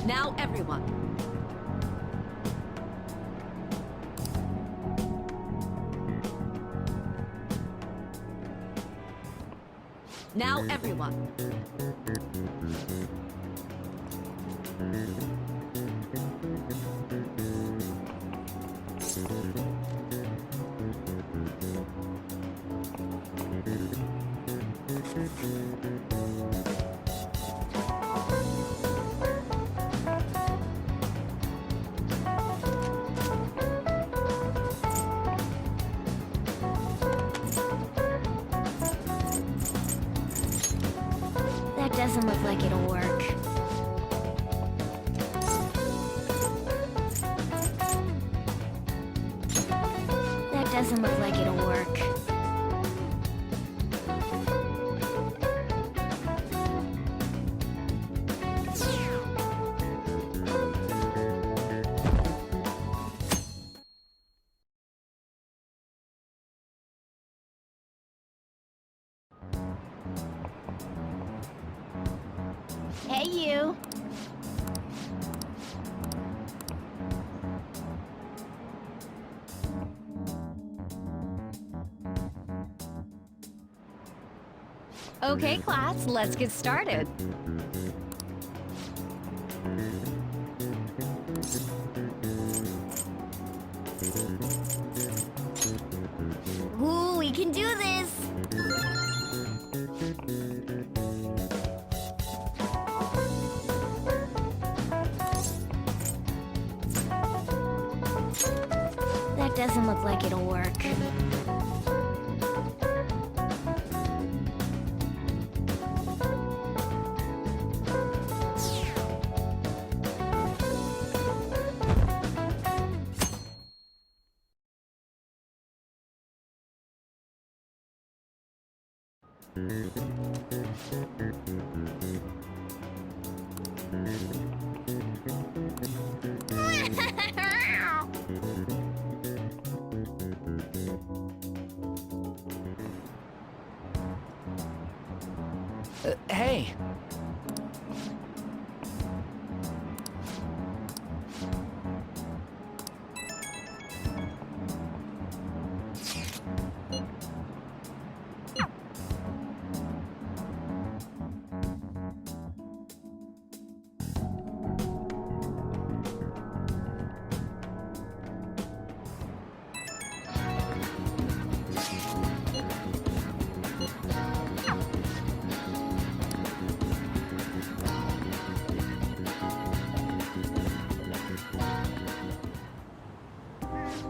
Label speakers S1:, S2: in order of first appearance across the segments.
S1: Now everyone. Now everyone.
S2: That doesn't look like it'll work. That doesn't look like it'll work. Hey, you.
S1: Okay, class, let's get started.
S2: Ooh, we can do this. That doesn't look like it'll work.
S3: Hey!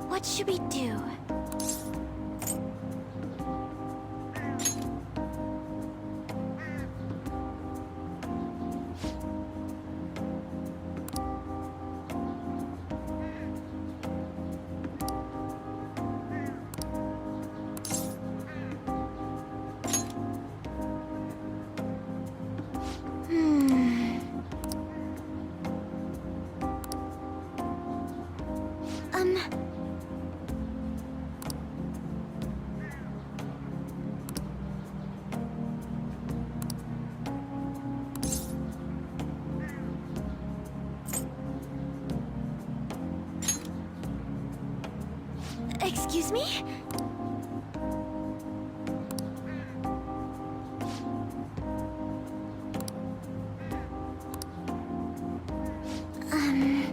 S2: What should we do? Hmm. Excuse me? Um...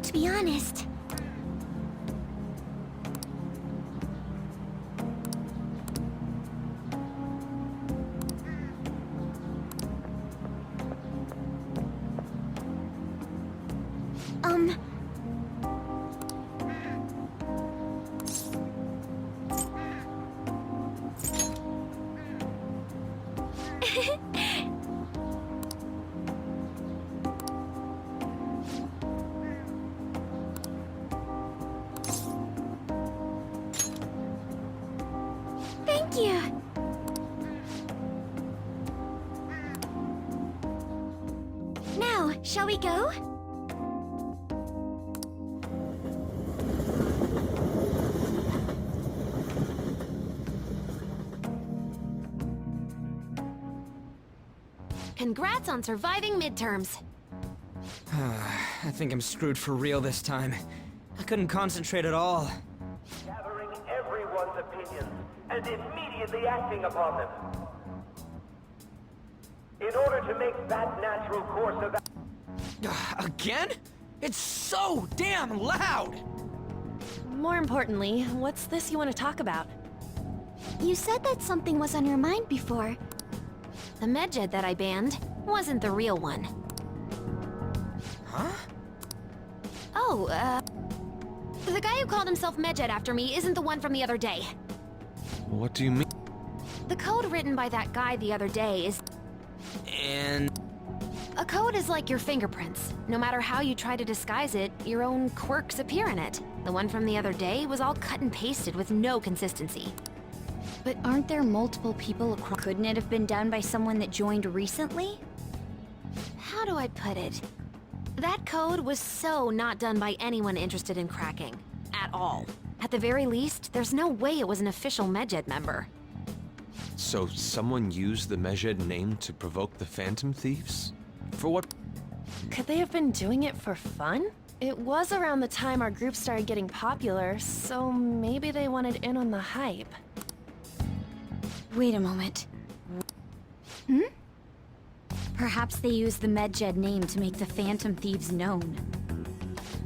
S2: To be honest, thank you. Shall we go?
S1: Congrats on surviving midterms.
S3: I think I'm screwed for real this time. I couldn't concentrate at all.
S4: Gathering everyone's opinions and immediately acting upon them. In order to make that natural course of
S3: Again? It's so damn loud!
S5: More importantly, what's this you want to talk about?
S2: You said that something was on your mind before.
S1: The Medjed that I banned wasn't the real one.
S3: Huh?
S1: Oh, the guy who called himself Medjed after me isn't the one from the other day.
S6: What do you mean?
S1: The code written by that guy the other day is...
S3: And...
S1: A code is like your fingerprints. No matter how you try to disguise it, your own quirks appear in it. The one from the other day was all cut and pasted with no consistency.
S2: But aren't there multiple people across? Couldn't it have been done by someone that joined recently?
S1: How do I put it? That code was so not done by anyone interested in cracking. At all. At the very least, there's no way it was an official Medjed member.
S6: So someone used the Medjed name to provoke the Phantom Thieves? For what?
S5: Could they have been doing it for fun? It was around the time our group started getting popular, so maybe they wanted in on the hype.
S2: Wait a moment. Perhaps they used the Medjed name to make the Phantom Thieves known.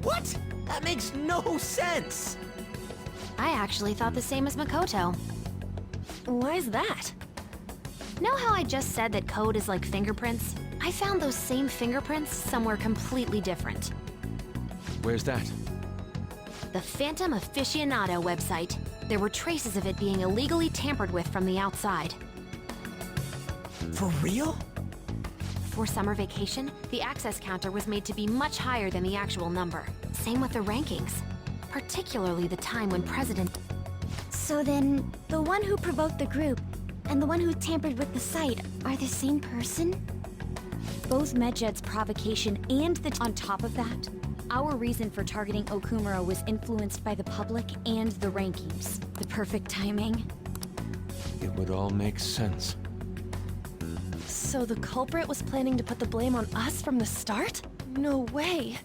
S3: What? That makes no sense!
S1: I actually thought the same as Makoto.
S5: Why's that?
S1: Know how I just said that code is like fingerprints? I found those same fingerprints somewhere completely different.
S6: Where's that?
S1: The Phantom Aficionado website. There were traces of it being illegally tampered with from the outside.
S3: For real?
S1: For summer vacation, the access counter was made to be much higher than the actual number. Same with the rankings. Particularly the time when President...
S2: So then, the one who provoked the group and the one who tampered with the site are the same person? Both Medjed's provocation and on top of that, our reason for targeting Okumura was influenced by the public and the rankings. The perfect timing.
S6: It would all make sense.
S5: So the culprit was planning to put the blame on us from the start? No way.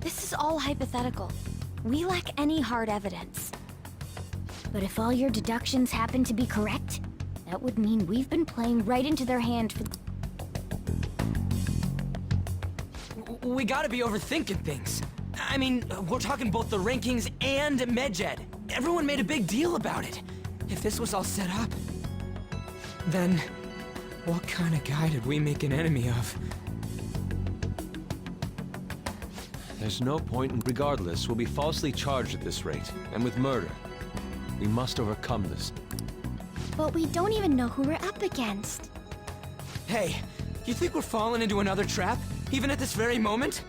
S2: This is all hypothetical. We lack any hard evidence. But if all your deductions happen to be correct, that would mean we've been playing right into their hand for...
S3: We gotta be overthinking things. I mean, we're talking both the rankings and Medjed. Everyone made a big deal about it. If this was all set up, then what kind of guy did we make an enemy of?
S6: There's no point in... Regardless, we'll be falsely charged at this rate, and with murder. We must overcome this.
S2: But we don't even know who we're up against.
S3: Hey, you think we're falling into another trap? Even at this very moment?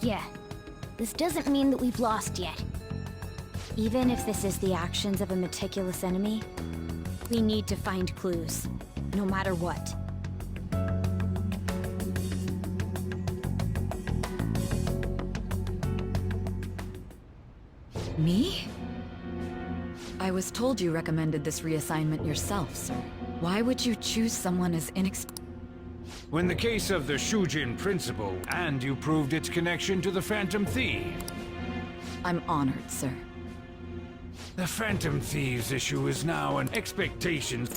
S2: Yeah. This doesn't mean that we've lost yet. Even if this is the actions of a meticulous enemy, we need to find clues, no matter what.
S7: Me? I was told you recommended this reassignment yourself, sir. Why would you choose someone as
S8: When the case of the Shujin principle, and you proved its connection to the Phantom Thief.
S7: I'm honored, sir.
S8: The Phantom Thieves issue is now an expectation.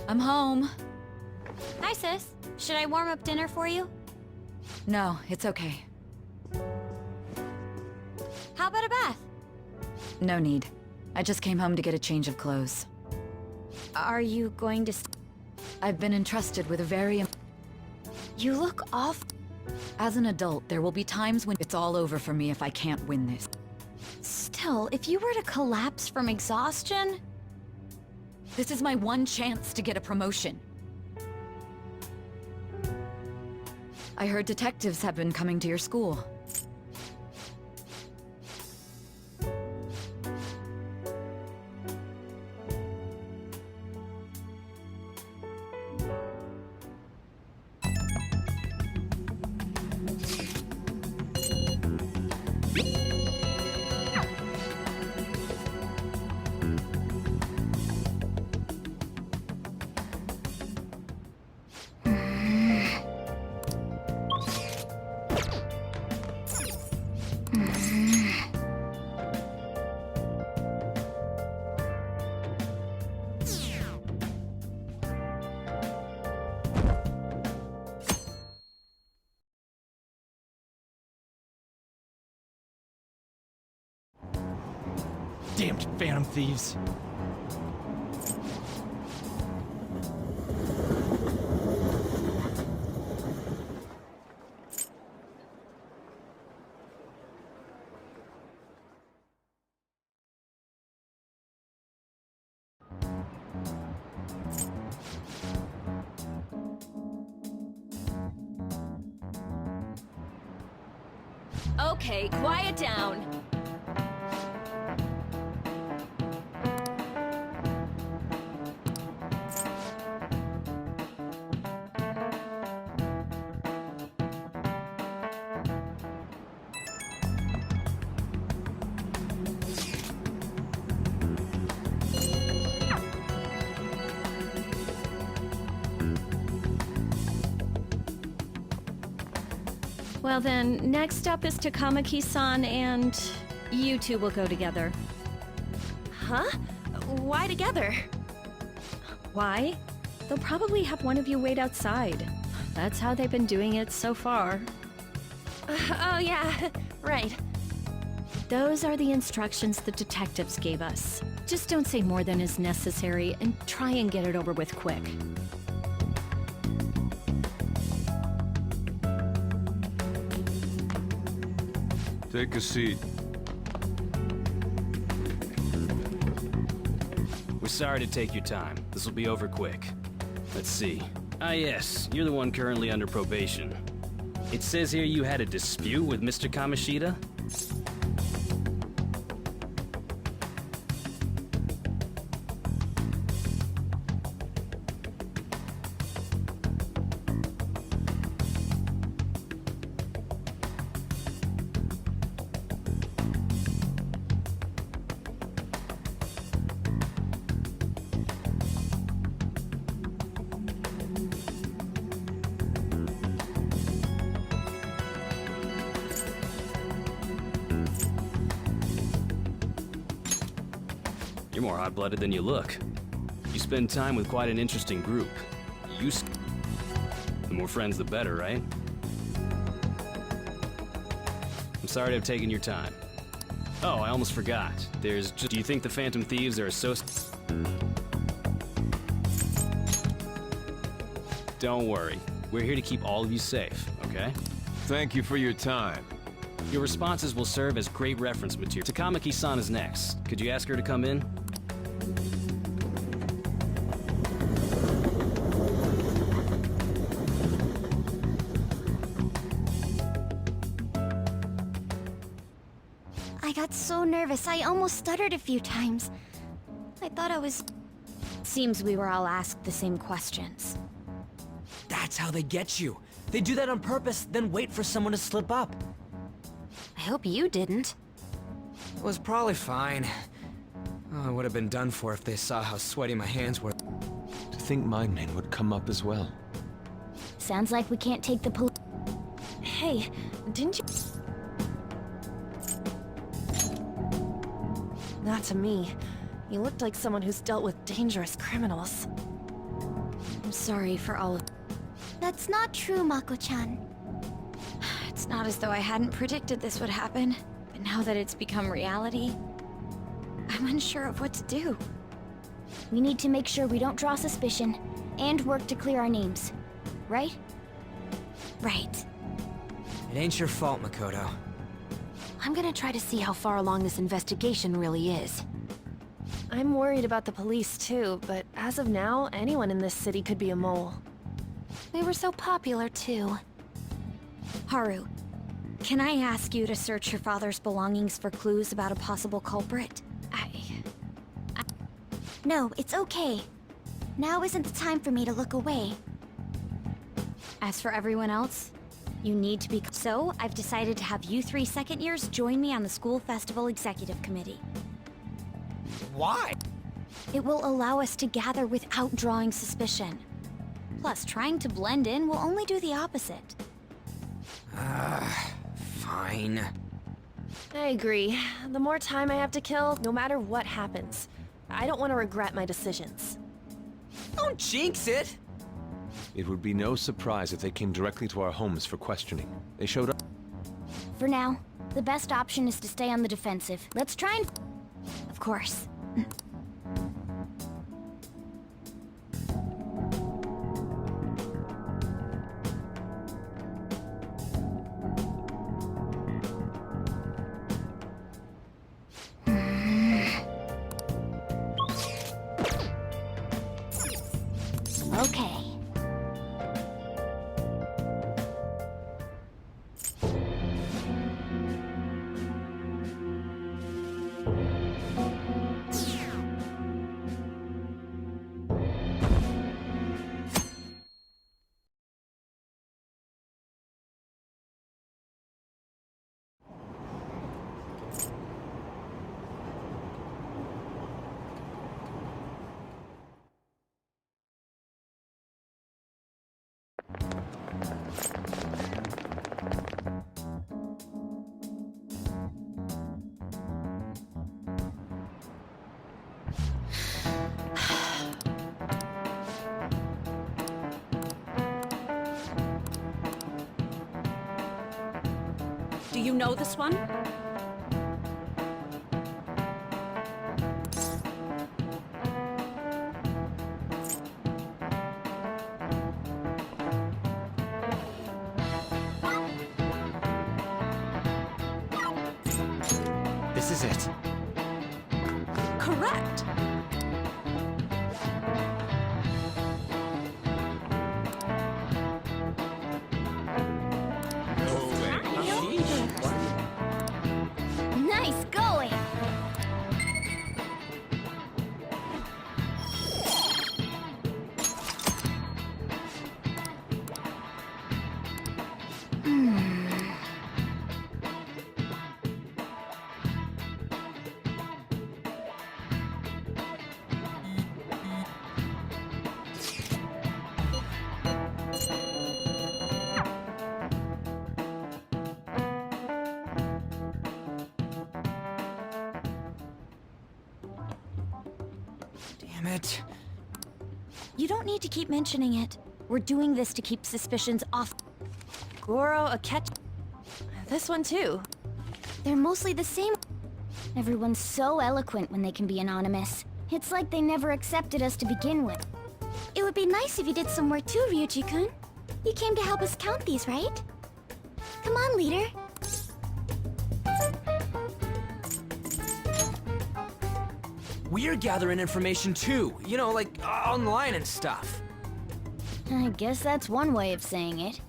S7: I'm home.
S2: Hi, sis. Should I warm up dinner for you?
S7: No, it's okay.
S2: How about a bath?
S7: No need. I just came home to get a change of clothes.
S2: Are you going to...
S7: I've been entrusted with a very...
S2: You look off...
S7: As an adult, there will be times when it's all over for me if I can't win this.
S2: Still, if you were to collapse from exhaustion...
S7: This is my one chance to get a promotion. I heard detectives have been coming to your school.
S3: Damned Phantom Thieves.
S2: Okay, quiet down.
S9: Well then, next up is Takamaki-san, and you two will go together.
S5: Huh? Why together?
S9: Why? They'll probably have one of you wait outside. That's how they've been doing it so far.
S5: Oh yeah, right.
S9: Those are the instructions the detectives gave us. Just don't say more than is necessary, and try and get it over with quick.
S6: Take a seat.
S10: We're sorry to take your time. This will be over quick. Let's see. Ah yes, you're the one currently under probation. It says here you had a dispute with Mr. Kamoshida? You're more hot-blooded than you look. You spend time with quite an interesting group. The more friends, the better, right? I'm sorry to have taken your time. Oh, I almost forgot. Do you think the Phantom Thieves are associated? Don't worry. We're here to keep all of you safe, okay?
S6: Thank you for your time.
S10: Your responses will serve as great reference material. Takamaki-san is next. Could you ask her to come in?
S2: I got so nervous, I almost stuttered a few times. I thought I was... Seems we were all asked the same questions.
S3: That's how they get you. They do that on purpose, then wait for someone to slip up.
S1: I hope you didn't.
S3: It was probably fine. Oh, I would have been done for if they saw how sweaty my hands were.
S6: To think my name would come up as well.
S2: Sounds like we can't take the police.
S5: Hey, didn't you... Not to me. You looked like someone who's dealt with dangerous criminals.
S2: I'm sorry for all of... That's not true, Mako-chan. It's not as though I hadn't predicted this would happen, but now that it's become reality, I'm unsure of what to do. We need to make sure we don't draw suspicion, and work to clear our names. Right? Right.
S3: It ain't your fault, Makoto.
S1: I'm gonna try to see how far along this investigation really is.
S5: I'm worried about the police too, but as of now, anyone in this city could be a mole.
S1: They were so popular, too.
S2: Haru, can I ask you to search your father's belongings for clues about a possible culprit? No, it's okay. Now isn't the time for me to look away. As for everyone else, You need to be... So, I've decided to have you 3 second years join me on the school festival executive committee.
S3: Why?
S2: It will allow us to gather without drawing suspicion. Plus, trying to blend in will only do the opposite.
S3: Fine.
S5: I agree. The more time I have to kill, no matter what happens, I don't want to regret my decisions.
S3: Don't jinx it!
S6: It would be no surprise if they came directly to our homes for questioning. They showed up.
S2: For now, the best option is to stay on the defensive. Let's try and... Of course. Okay.
S11: Do you know this one?
S3: This is it.
S11: Correct.
S2: Nice going!
S3: Damn it.
S2: You don't need to keep mentioning it. We're doing this to keep suspicions off.
S5: Goro, Akechi... This one too.
S2: They're mostly the same. Everyone's so eloquent when they can be anonymous. It's like they never accepted us to begin with. It would be nice if you did some work too, Ryuji-kun. You came to help us count these, right? Come on, leader.
S3: We're gathering information too, you know, like online and stuff.
S2: I guess that's one way of saying it.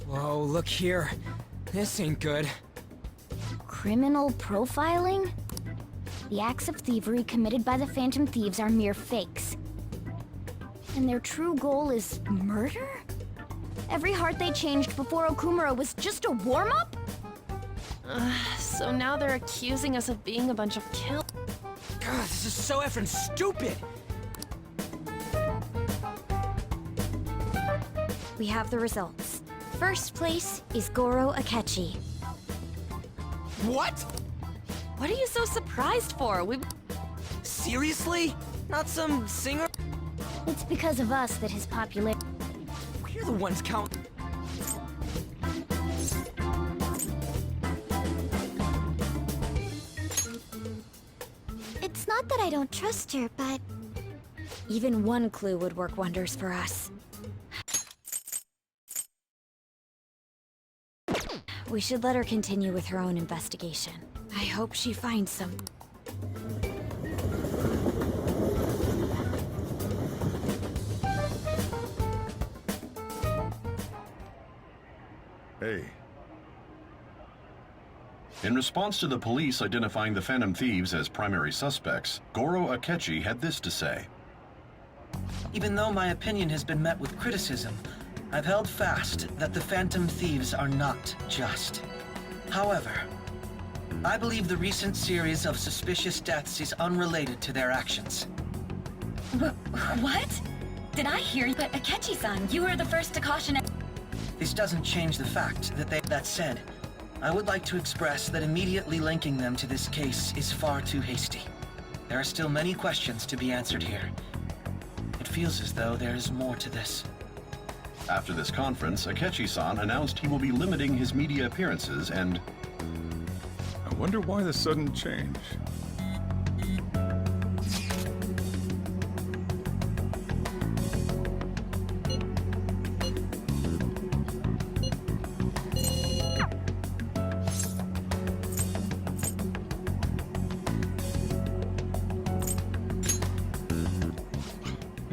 S3: Whoa, look here. This ain't good.
S2: Criminal profiling? The acts of thievery committed by the Phantom Thieves are mere fakes. And their true goal is murder? Every heart they changed before Okumura was just a warm-up?
S5: So now they're accusing us of being a bunch of kill...
S3: God, this is so effing stupid!
S2: We have the results. First place is Goro Akechi.
S3: What?
S5: What are you so surprised for?
S3: Seriously? Not some singer?
S2: It's because of us that his popularity...
S3: We're the ones counting.
S2: It's not that I don't trust her, but... Even one clue would work wonders for us. We should let her continue with her own investigation. I hope she finds some...
S12: Hey. In response to the police identifying the Phantom Thieves as primary suspects, Goro Akechi had this to say.
S13: Even though my opinion has been met with criticism, I've held fast that the Phantom Thieves are not just. However, I believe the recent series of suspicious deaths is unrelated to their actions.
S2: What? Did I hear you? But Akechi-san, you were the first to caution it.
S13: This doesn't change the fact that That said, I would like to express that immediately linking them to this case is far too hasty. There are still many questions to be answered here. It feels as though there is more to this.
S12: After this conference, Akechi-san announced he will be limiting his media appearances and...
S14: I wonder why the sudden change.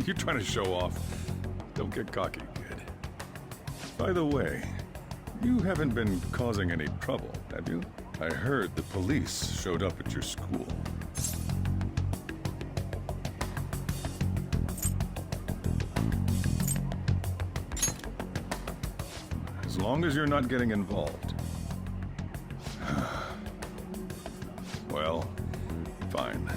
S14: You're trying to show off. Don't get cocky, kid. By the way, you haven't been causing any trouble, have you? I heard the police showed up at your school. As long as you're not getting involved. Well, fine.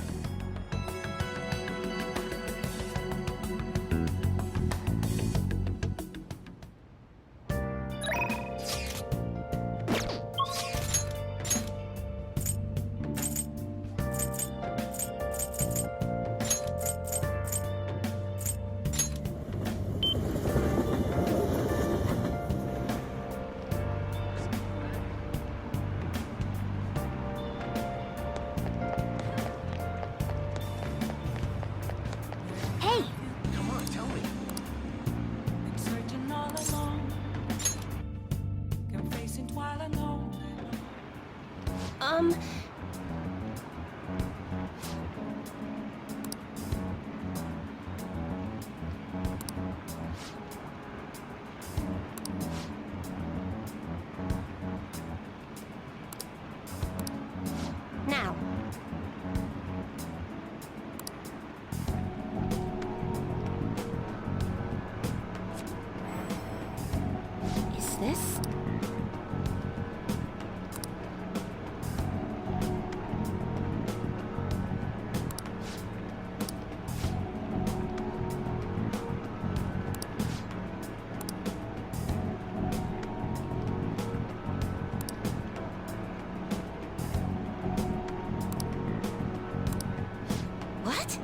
S1: Now. Is this? What?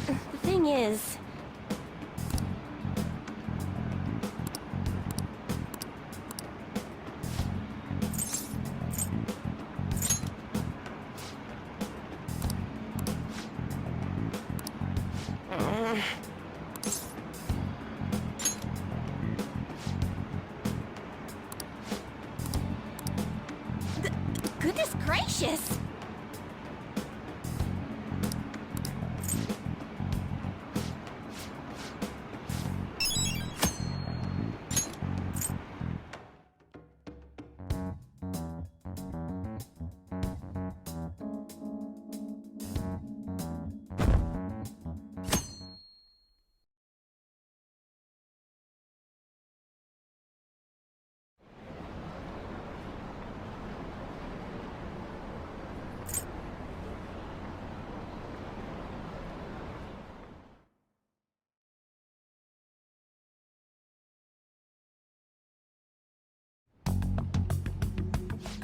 S1: The thing is... Goodness gracious!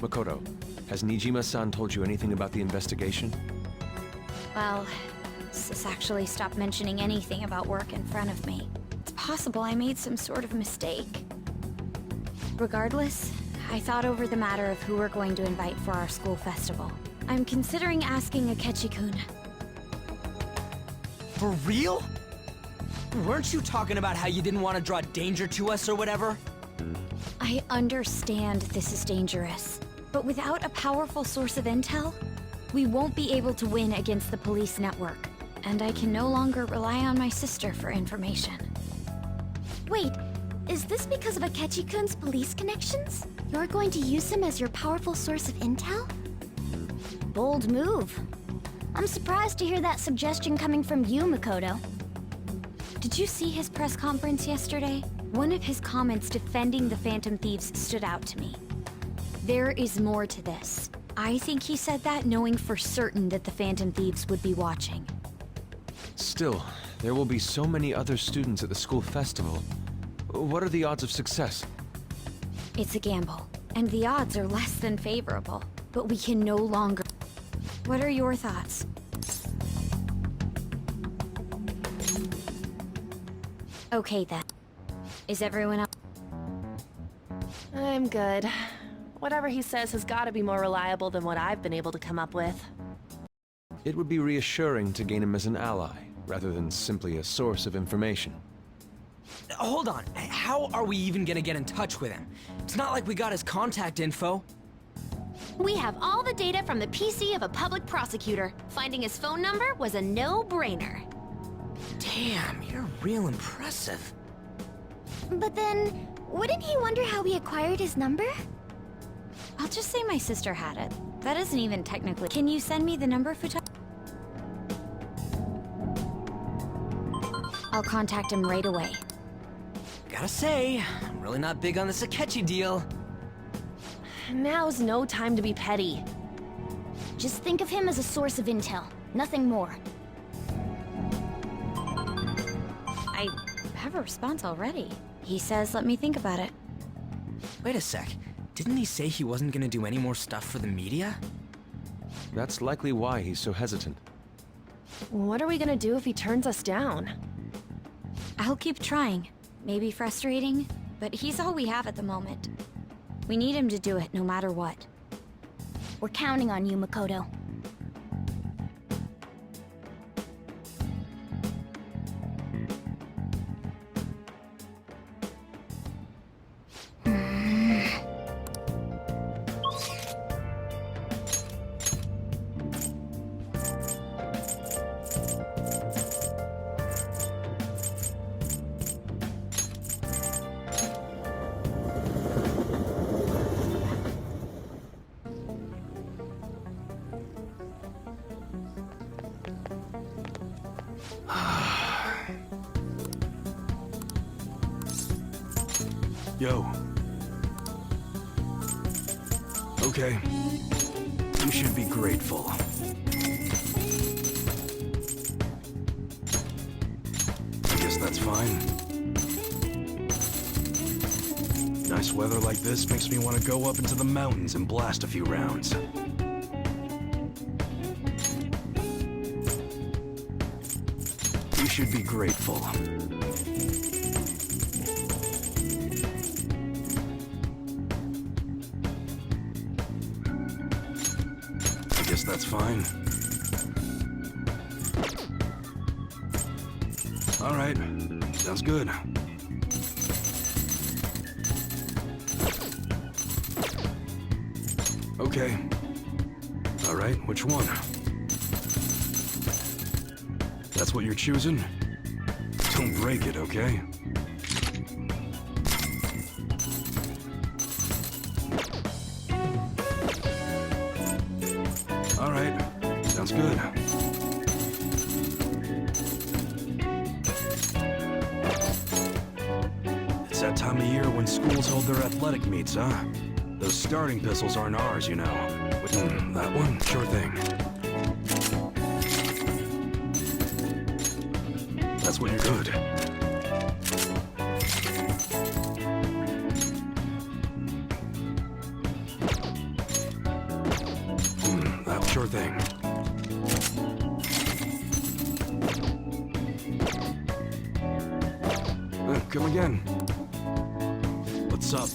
S6: Makoto, has Nijima-san told you anything about the investigation?
S2: Well, Sis actually stopped mentioning anything about work in front of me. It's possible I made some sort of mistake. Regardless, I thought over the matter of who we're going to invite for our school festival. I'm considering asking Akechi-kun.
S3: For real? Weren't you talking about how you didn't want to draw danger to us or whatever?
S2: I understand this is dangerous, but without a powerful source of intel, we won't be able to win against the police network. and I can no longer rely on my sister for information. Wait, is this because of Akechi-kun's police connections? You're going to use him as your powerful source of intel? Bold move. I'm surprised to hear that suggestion coming from you, Makoto. Did you see his press conference yesterday? One of his comments defending the Phantom Thieves stood out to me. There is more to this. I think he said that knowing for certain that the Phantom Thieves would be watching.
S6: Still, there will be so many other students at the school festival. What are the odds of success?
S2: It's a gamble, and the odds are less than favorable. But we can no longer... What are your thoughts? Okay then. Is everyone up?
S5: I'm good. Whatever he says has got to be more reliable than what I've been able to come up with.
S6: It would be reassuring to gain him as an ally, rather than simply a source of information.
S3: Hold on, how are we even gonna get in touch with him? It's not like we got his contact info.
S1: We have all the data from the PC of a public prosecutor. Finding his phone number was a no-brainer.
S3: Damn, you're real impressive.
S2: But then, wouldn't he wonder how we acquired his number? I'll just say my sister had it. That isn't even technically... Can you send me the number, Futa? I'll contact him right away.
S3: Gotta say, I'm really not big on the Akechi deal.
S5: Now's no time to be petty.
S2: Just think of him as a source of intel, nothing more. I have a response already. He says let me think about it.
S3: Wait a sec. Didn't he say he wasn't gonna do any more stuff for the media?
S6: That's likely why he's so hesitant.
S5: What are we gonna do if he turns us down?
S2: I'll keep trying. Maybe frustrating, but he's all we have at the moment. We need him to do it no matter what. We're counting on you, Makoto.
S10: Yo. Okay. You should be grateful. I guess that's fine. Nice weather like this makes me want to go up into the mountains and blast a few rounds. You should be grateful. That's fine. All right. Sounds good. Okay. All right, which one? That's what you're choosing? Don't break it, okay? All right, sounds good. It's that time of year when schools hold their athletic meets, huh? Those starting pistols aren't ours, you know. That one? Sure thing. That's what you're good. That sure thing. Come again. What's up?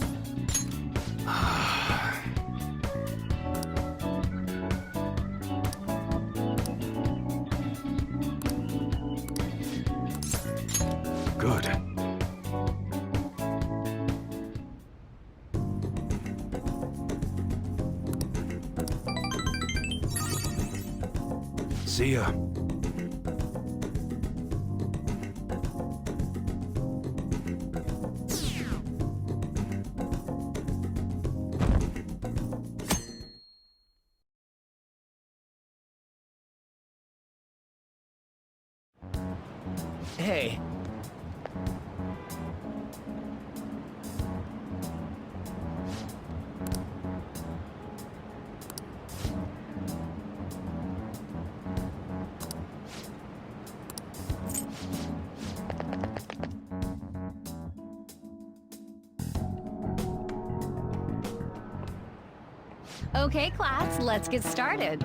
S10: Good. See ya.
S3: Hey.
S2: Okay, class, let's get started.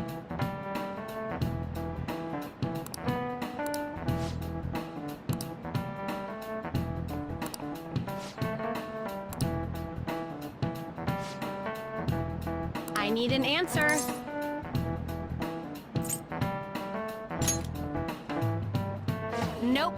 S2: I need an answer. Nope.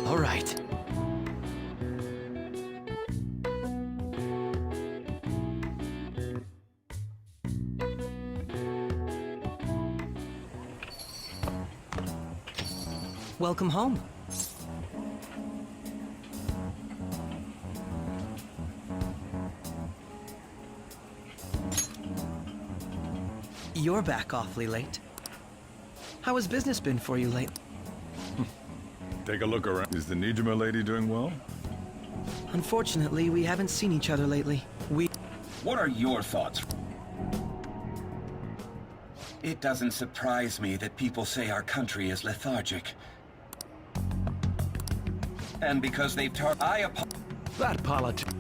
S3: All right.
S13: Welcome home. You're back awfully late. How has business been for you lately?
S14: Take a look around. Is the Nijima lady doing well?
S13: Unfortunately, we haven't seen each other lately.
S12: What are your thoughts?
S15: It doesn't surprise me that people say our country is lethargic. And because they've
S6: That politics.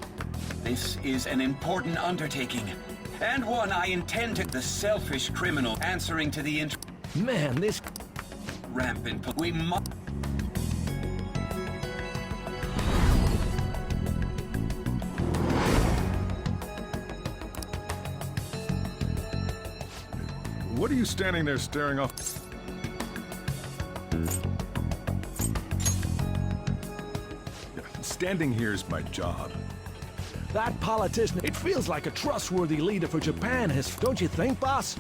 S15: This is an important undertaking. And one I intend to... The selfish criminal answering to the
S6: Man, this...
S15: Rampant... We must...
S14: What are you standing there staring off? Standing here is my job.
S6: That politician, it feels like a trustworthy leader for Japan is, don't you think, boss?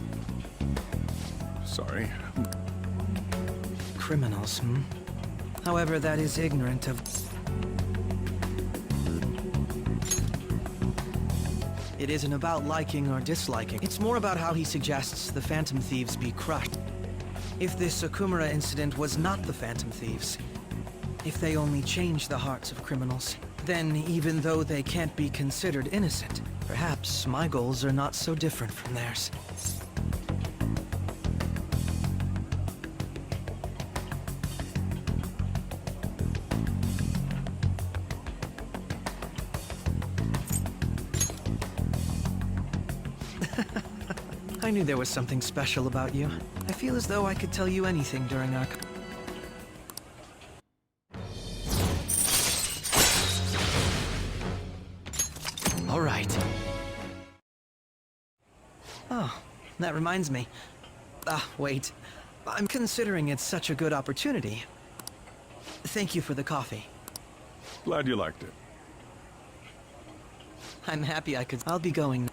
S14: Sorry.
S13: Criminals, hmm? However, that is ignorant of... It isn't about liking or disliking. It's more about how he suggests the Phantom Thieves be crushed. If this Okumura incident was not the Phantom Thieves, if they only change the hearts of criminals, then even though they can't be considered innocent, perhaps my goals are not so different from theirs. I knew there was something special about you. I feel as though I could tell you anything during our...
S3: All right.
S13: Oh, that reminds me. Wait. I'm considering it such a good opportunity. Thank you for the coffee.
S14: Glad you liked it.
S13: I'm happy I could... I'll be going...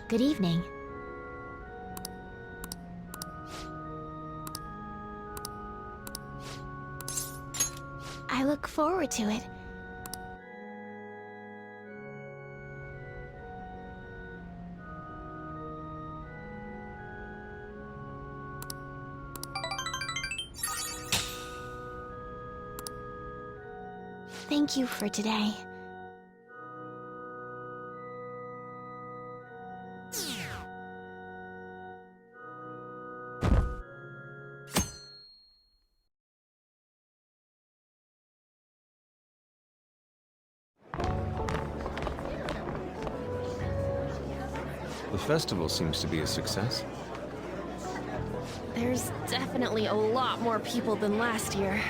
S2: Good evening. I look forward to it. Thank you for today.
S6: The festival seems to be a success.
S5: There's definitely a lot more people than last year.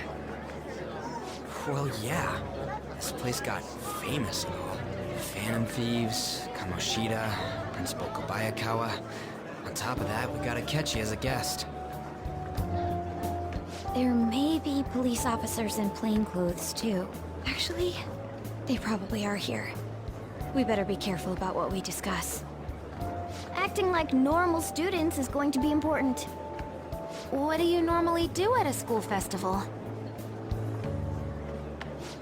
S3: Well, yeah. This place got famous and all. Phantom Thieves, Kamoshida, Principal Kobayakawa. On top of that, we got Akechi as a guest.
S2: There may be police officers in plainclothes, too. Actually, they probably are here. We better be careful about what we discuss. Acting like normal students is going to be important.
S1: What do you normally do at a school festival?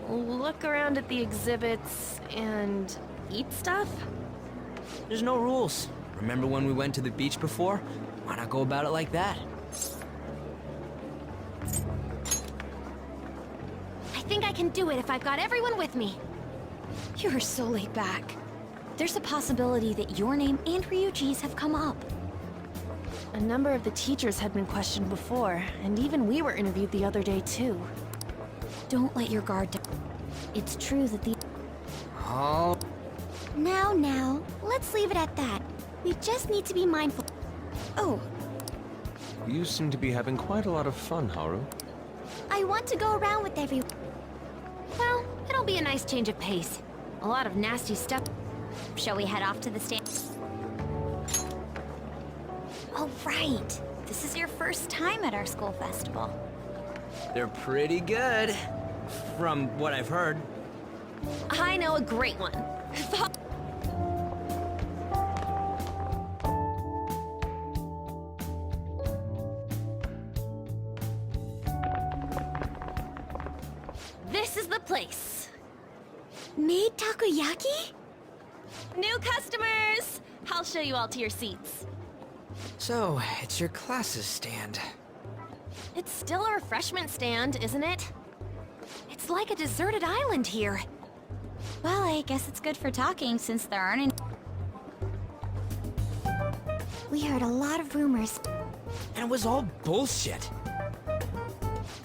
S5: Look around at the exhibits and eat stuff?
S3: There's no rules. Remember when we went to the beach before? Why not go about it like that?
S1: I think I can do it if I've got everyone with me.
S2: You're so laid back. There's a possibility that your name and Ryuji's have come up.
S5: A number of the teachers had been questioned before, and even we were interviewed the other day too.
S2: Don't let your guard down. It's true that the...
S3: Oh.
S2: Now, let's leave it at that. We just need to be mindful. Oh.
S6: You seem to be having quite a lot of fun, Haru.
S2: I want to go around with everyone.
S1: Well, it'll be a nice change of pace. A lot of nasty stuff.
S2: Shall we head off to the stand? Oh, right. This is your first time at our school festival.
S3: They're pretty good, from what I've heard.
S5: I know a great one. This is the place.
S2: Made takoyaki?
S5: New customers! I'll show you all to your seats.
S3: So, it's your class's stand.
S5: It's still a refreshment stand, isn't it?
S1: It's like a deserted island here.
S2: Well, I guess it's good for talking since there aren't any... We heard a lot of rumors.
S3: And it was all bullshit.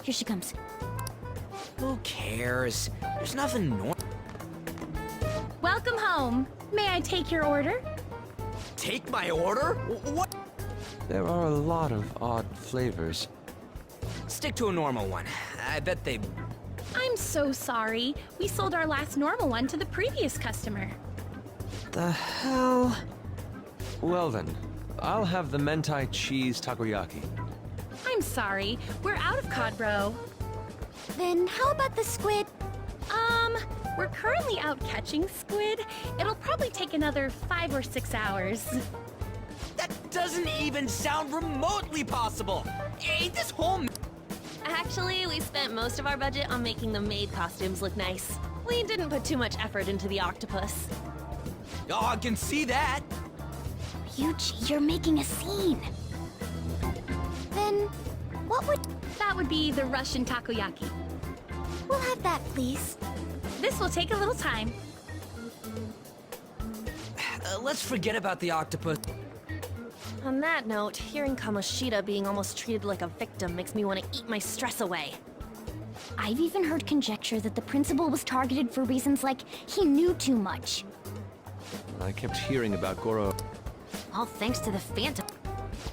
S2: Here she comes.
S3: Who cares? There's nothing normal.
S9: Welcome home. May I take your order?
S3: Take my order? What?
S6: There are a lot of odd flavors.
S3: Stick to a normal one. I bet they...
S9: I'm so sorry. We sold our last normal one to the previous customer.
S3: The hell?
S6: Well then, I'll have the mentai cheese takoyaki.
S9: I'm sorry. We're out of cod bro.
S2: Then how about the squid?
S9: We're currently out catching squid. It'll probably take another 5 or 6 hours.
S3: That doesn't even sound remotely possible! Ain't this whole...
S5: Actually, we spent most of our budget on making the maid costumes look nice. We didn't put too much effort into the octopus.
S3: Oh, I can see that!
S2: Ryuji, you're making a scene. Then, what would...
S9: That would be the Russian takoyaki.
S2: We'll have that, please.
S9: This will take a little time.
S3: Let's forget about the octopus.
S5: On that note, hearing Kamoshida being almost treated like a victim makes me want to eat my stress away.
S2: I've even heard conjecture that the principal was targeted for reasons like he knew too much.
S6: I kept hearing about Goro.
S1: All thanks to the Phantom.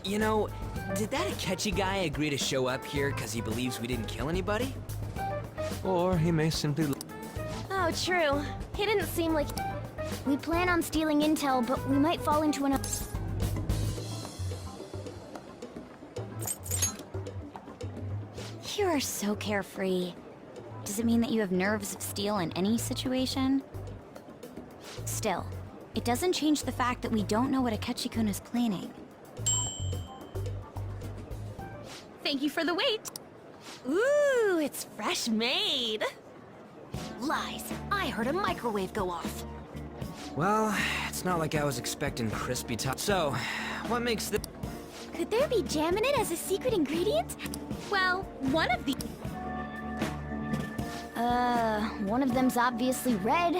S3: You know, did that Akechi guy agree to show up here because he believes we didn't kill anybody?
S6: Or he may simply...
S5: Oh, true. He didn't seem like...
S2: We plan on stealing intel, but we might fall into an... You are so carefree. Does it mean that you have nerves of steel in any situation? Still, it doesn't change the fact that we don't know what Akechi-kun is planning.
S5: Thank you for the wait. Ooh, it's fresh made.
S1: Lies. I heard a microwave go off.
S3: Well, it's not like I was expecting crispy top. So, what makes the...
S2: Could there be jam in it as a secret ingredient?
S5: Well, one of the...
S2: One of them's obviously red.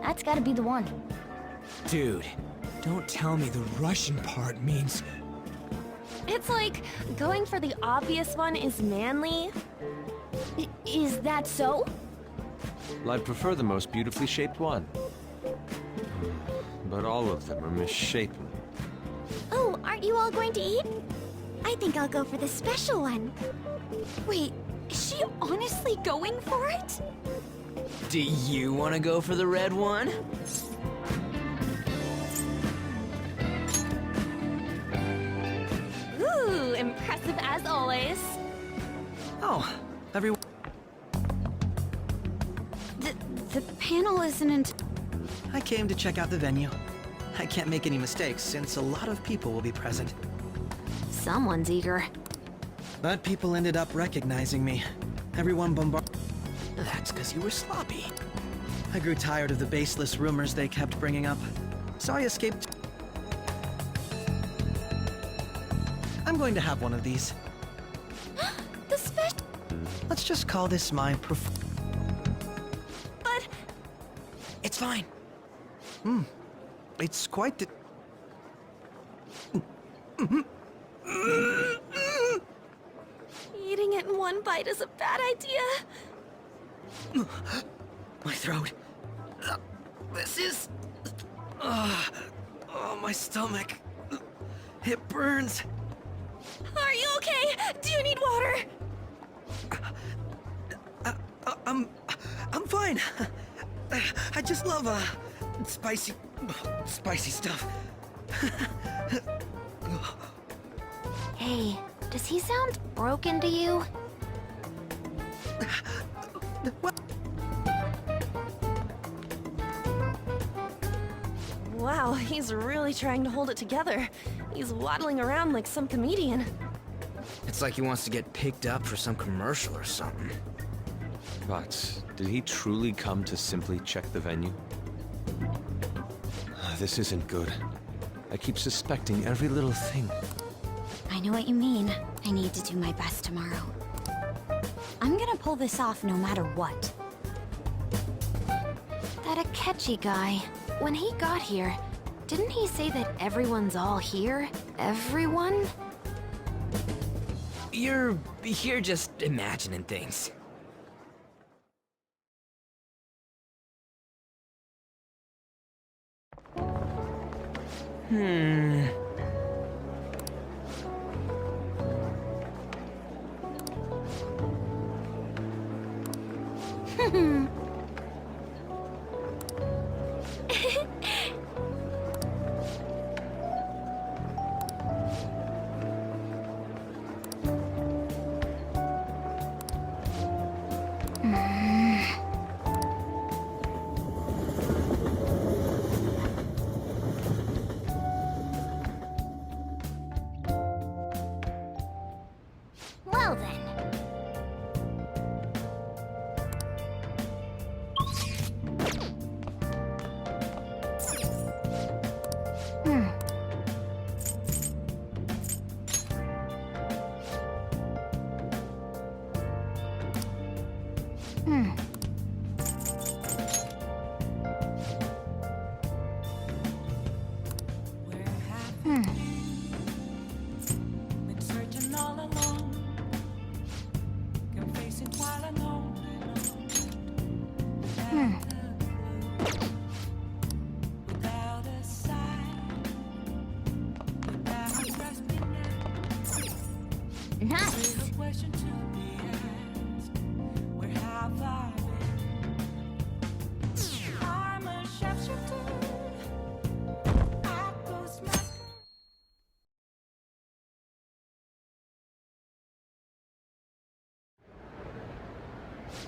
S2: That's gotta be the one.
S3: Dude, don't tell me the Russian part means...
S5: It's like, going for the obvious one is manly.
S2: Is that so?
S6: Well, I'd prefer the most beautifully shaped one. But all of them are misshapen.
S2: Oh, aren't you all going to eat? I think I'll go for the special one. Wait, is she honestly going for it?
S3: Do you want to go for the red one?
S5: Ooh, impressive as always.
S13: Oh, everyone.
S2: The panel isn't...
S13: I came to check out the venue. I can't make any mistakes since a lot of people will be present.
S1: Someone's eager.
S13: But people ended up recognizing me. Everyone bombarded.
S3: That's because you were sloppy.
S13: I grew tired of the baseless rumors they kept bringing up, so I escaped. I'm going to have one of these.
S2: The special...
S13: Let's just call this my
S5: But...
S3: It's fine.
S13: It's quite the...
S5: Eating it in one bite is a bad idea.
S13: My throat. This is... oh, my stomach. It burns.
S5: Are you okay? Do you need water?
S13: I'm fine. I just love, spicy stuff.
S1: Hey, does he sound broken to you?
S5: Wow, he's really trying to hold it together. He's waddling around like some comedian.
S3: It's like he wants to get picked up for some commercial or something.
S6: But did he truly come to simply check the venue? This isn't good. I keep suspecting every little thing.
S2: I know what you mean. I need to do my best tomorrow. I'm gonna pull this off no matter what.
S1: That Akechi guy, when he got here, didn't he say that everyone's all here? Everyone?
S3: You're here just imagining things.
S2: Well then.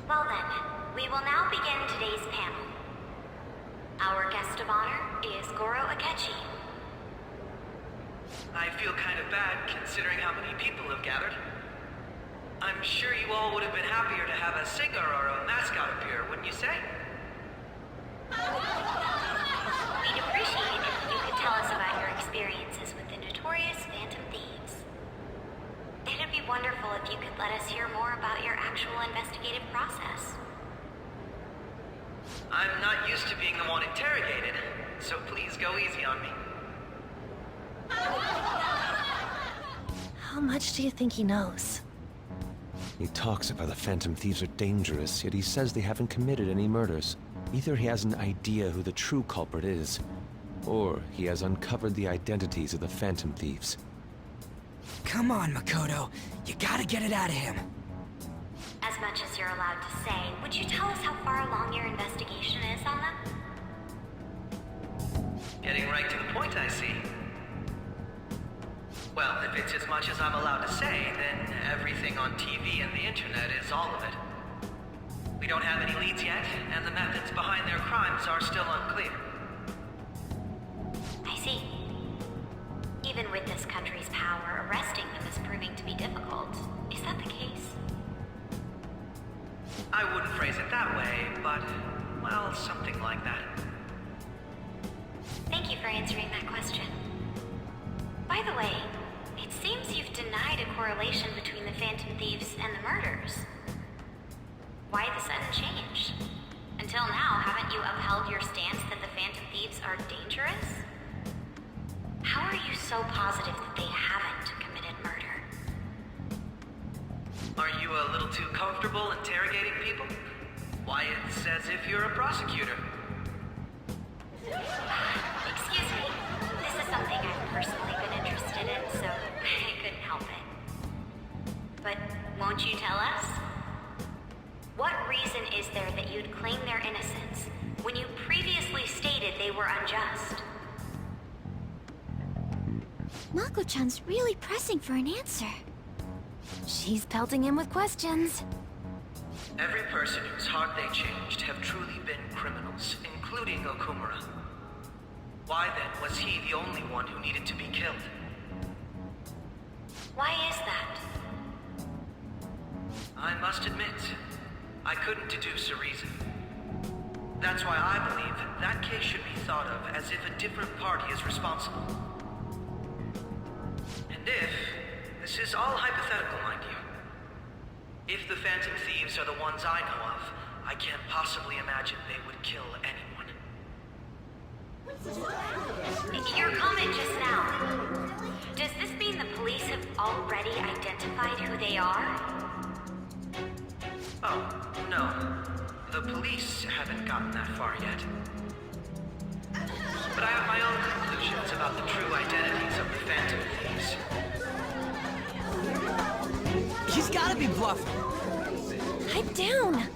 S1: Well then, we will now begin today's panel. Our guest of honor is Goro Akechi.
S13: I feel kind of bad considering how many people have gathered. I'm sure you all would have been happier to have a singer or a mascot appear, wouldn't you say?
S1: We'd appreciate it if you could tell us about your experiences with the notorious Phantom Thieves. It'd be wonderful if you could let us hear more about your actual investigative process.
S13: I'm not used to being the one interrogated, so please go easy on me.
S5: How much do you think he knows?
S6: He talks about the Phantom Thieves are dangerous, yet he says they haven't committed any murders. Either he has an idea who the true culprit is, or he has uncovered the identities of the Phantom Thieves.
S3: Come on, Makoto. You gotta get it out of him.
S1: As much as you're allowed to say, would you tell us how far along your investigation is on them?
S13: Getting right to the point, I see. Well, if it's as much as I'm allowed to say, then everything on TV and the internet is all of it. We don't have any leads yet, and the methods behind their crimes are still unclear.
S1: I see. Even with this country's power, arresting them is proving to be difficult. Is that the case?
S13: I wouldn't phrase it that way, but, well, something like that.
S1: Thank you for answering that question. By the way, it seems you've denied a correlation between the Phantom Thieves and the murders. Why the sudden change? Until now, haven't you upheld your stance that the Phantom Thieves are dangerous? How are you so positive that they haven't committed murder?
S13: Are you a little too comfortable interrogating people? Why, it's as if you're a prosecutor.
S1: Excuse me. This is something I've personally been interested in, so I couldn't help it. But won't you tell us? What reason is there that you'd claim their innocence when you previously stated they were unjust?
S2: Mako-chan's really pressing for an answer.
S1: She's pelting him with questions.
S13: Every person whose heart they changed have truly been criminals, including Okumura. Why then was he the only one who needed to be killed?
S1: Why is that?
S13: I must admit, I couldn't deduce a reason. That's why I believe that case should be thought of as if a different party is responsible. And this is all hypothetical, mind you. If the Phantom Thieves are the ones I know of, I can't possibly imagine they would kill anyone.
S1: Your comment just now, does this mean the police have already identified who they are?
S13: Oh, no. The police haven't gotten that far yet. But I have my own conclusions about the true identities of the Phantom Thieves.
S3: He's gotta be bluffing.
S2: Pipe down.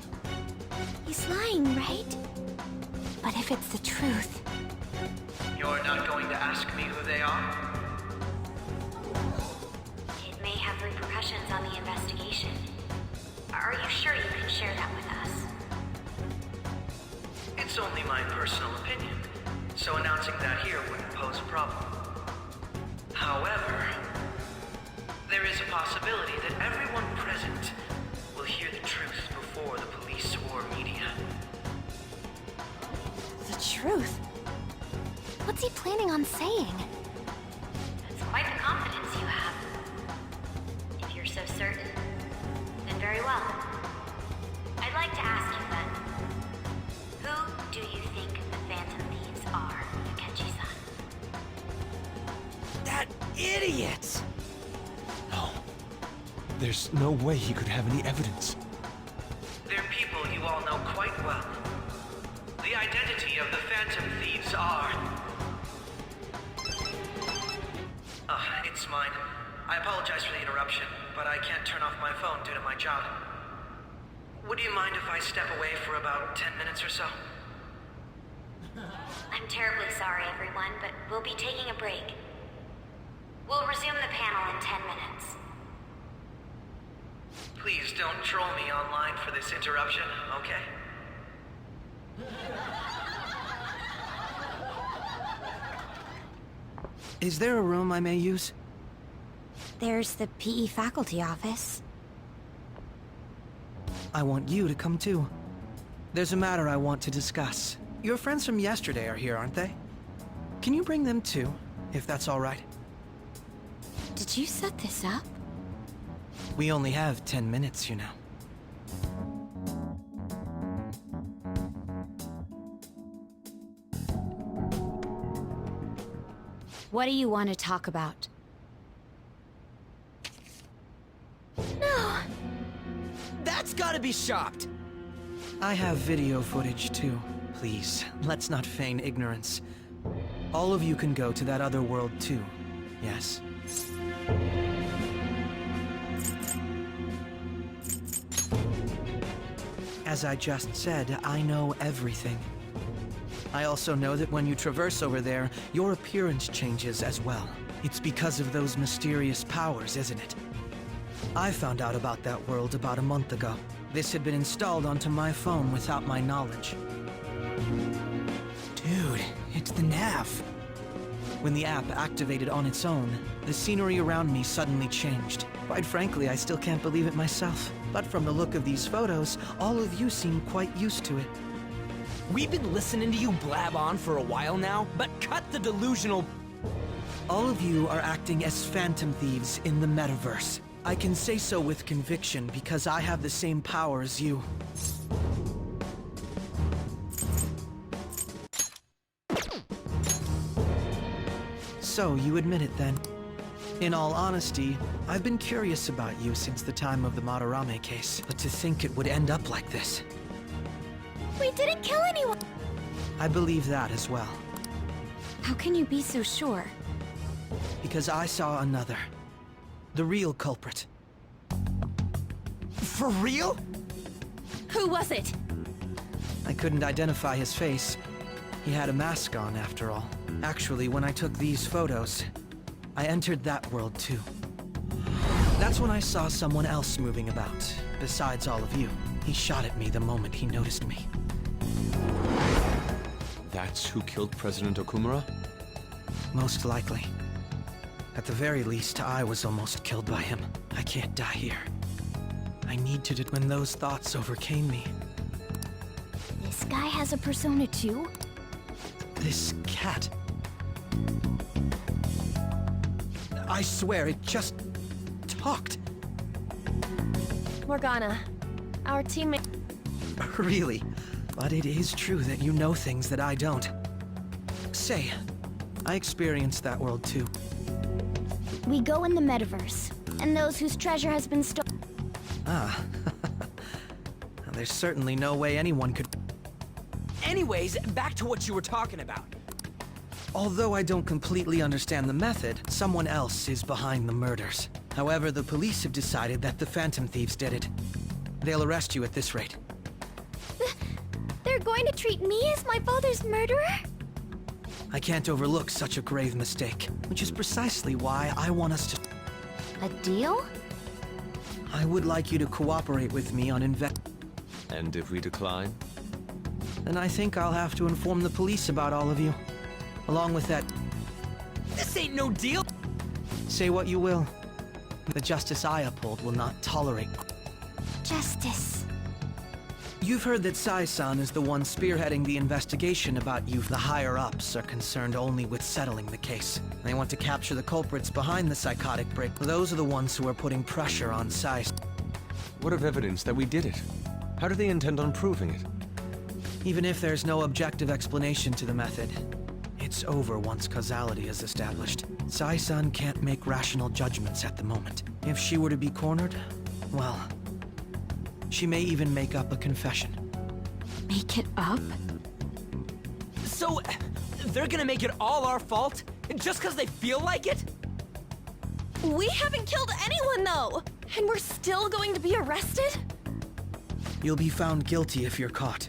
S2: He's lying, right? But if it's the truth...
S13: You're not going to ask me who they are?
S1: It may have repercussions on the investigation. Are you sure you can share that with us?
S13: It's only my personal opinion, so announcing that here wouldn't pose a problem. However, there is a possibility that everyone present will hear the truth before the police or media.
S2: The truth? What's he planning on saying?
S1: That's quite the confidence you have. If you're so certain, then very well. I'd like to ask you then, who do you think the Phantom Thieves are, Akechi-san?
S3: That idiot!
S6: No. There's no way he could have any evidence.
S13: They're people you all know quite well. The identity of the Phantom Thieves are... it's mine. I apologize for the interruption, but I can't turn off my phone due to my job. Would you mind if I step away for about 10 minutes or so?
S1: I'm terribly sorry, everyone, but we'll be taking a break. We'll resume the panel in 10 minutes.
S13: Please don't troll me online for this interruption, okay? Is there a room I may use?
S2: There's the PE faculty office.
S13: I want you to come too. There's a matter I want to discuss. Your friends from yesterday are here, aren't they? Can you bring them too, if that's all right?
S2: Did you set this up?
S13: We only have 10 minutes, you know.
S2: What do you want to talk about?
S3: No! That's gotta be shopped!
S13: I have video footage too. Please, let's not feign ignorance. All of you can go to that other world too, yes? As I just said, I know everything. I also know that when you traverse over there, your appearance changes as well. It's because of those mysterious powers, isn't it? I found out about that world about a month ago. This had been installed onto my phone without my knowledge.
S3: Dude, it's the nav.
S13: When the app activated on its own, the scenery around me suddenly changed. Quite frankly, I still can't believe it myself. But from the look of these photos, all of you seem quite used to it.
S3: We've been listening to you blab on for a while now, but cut the delusional...
S13: All of you are acting as phantom thieves in the metaverse. I can say so with conviction because I have the same power as you. So, you admit it then. In all honesty, I've been curious about you since the time of the Madarame case, but to think it would end up like this.
S2: We didn't kill anyone!
S13: I believe that as well.
S2: How can you be so sure?
S13: Because I saw another. The real culprit.
S3: For real?
S9: Who was it?
S13: I couldn't identify his face. He had a mask on, after all. Actually, when I took these photos, I entered that world too. That's when I saw someone else moving about, besides all of you. He shot at me the moment he noticed me.
S6: That's who killed President Okumura?
S13: Most likely. At the very least, I was almost killed by him. I can't die here. I need to when those thoughts overcame me.
S2: This guy has a persona too?
S13: This cat. I swear, it just talked.
S5: Morgana, our teammate...
S13: Really? But it is true that you know things that I don't. Say, I experienced that world too.
S2: We go in the metaverse, and those whose treasure has been stolen...
S13: Ah. There's certainly no way anyone could...
S3: Anyways, back to what you were talking about.
S13: Although I don't completely understand the method, someone else is behind the murders. However, the police have decided that the Phantom Thieves did it. They'll arrest you at this rate.
S2: They're going to treat me as my father's murderer?
S13: I can't overlook such a grave mistake, which is precisely why I want us to...
S2: A deal?
S13: I would like you to cooperate with me on
S6: And if we decline?
S13: Then I think I'll have to inform the police about all of you. Along with that...
S3: This ain't no deal!
S13: Say what you will. The justice I uphold will not tolerate...
S2: Justice.
S13: You've heard that Sai-san is the one spearheading the investigation about you. The higher-ups are concerned only with settling the case. They want to capture the culprits behind the psychotic break. Those are the ones who are putting pressure on Sai.
S6: What of evidence that we did it? How do they intend on proving it?
S13: Even if there's no objective explanation to the method, it's over once causality is established. Sai-san can't make rational judgments at the moment. If she were to be cornered, well... she may even make up a confession.
S2: Make it up?
S3: So, they're gonna make it all our fault? Just because they feel like it?
S5: We haven't killed anyone, though! And we're still going to be arrested?
S13: You'll be found guilty if you're caught.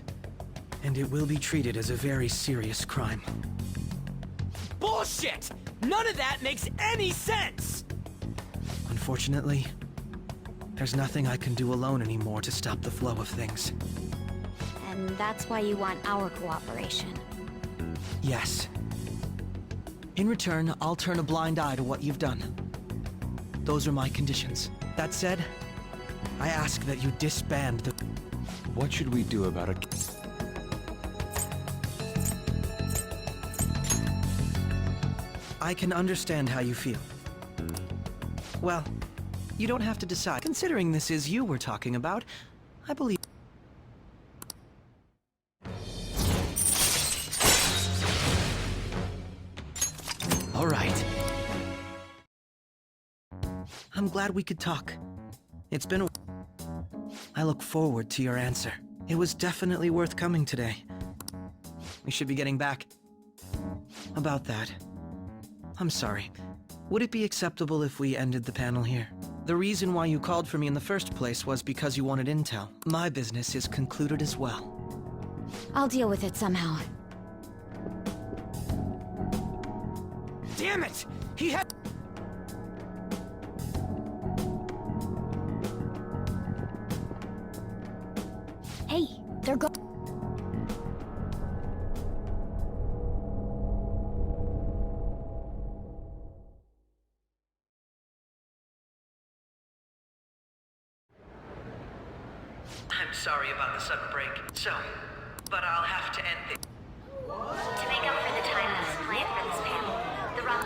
S13: And it will be treated as a very serious crime.
S3: Bullshit! None of that makes any sense!
S13: Unfortunately, There's nothing I can do alone anymore to stop the flow of things.
S2: And that's why you want our cooperation.
S13: Yes. In return, I'll turn a blind eye to what you've done. Those are my conditions. That said, I ask that you disband the...
S6: What should we do about it?
S13: I can understand how you feel. Well, you don't have to decide. Considering this is you we're talking about, I believe... All right. I'm glad we could talk. It's been a... I look forward to your answer. It was definitely worth coming today. We should be getting back. About that. I'm sorry. Would it be acceptable if we ended the panel here? The reason why you called for me in the first place was because you wanted intel. My business is concluded as well.
S2: I'll deal with it somehow.
S3: Damn it! He had...
S2: Hey, they're go-
S13: I'm sorry about the sudden break. But I'll have to end this.
S1: To make up for the time that was planned for this panel, the wrong...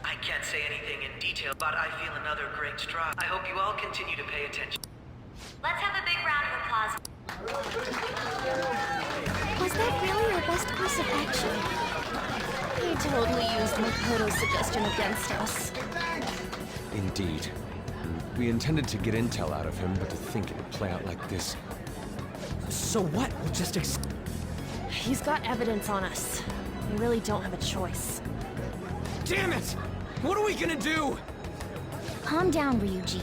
S13: I can't say anything in detail, but I feel another great stride. I hope you all continue to pay attention.
S1: Let's have a big round of applause.
S2: Was that really our best course of action?
S5: He totally used Makoto's suggestion against us.
S6: Indeed. We intended to get intel out of him, but to think it would play out like this.
S3: So what? We'll just
S5: He's got evidence on us. We really don't have a choice.
S3: Damn it! What are we gonna do?
S2: Calm down, Ryuji.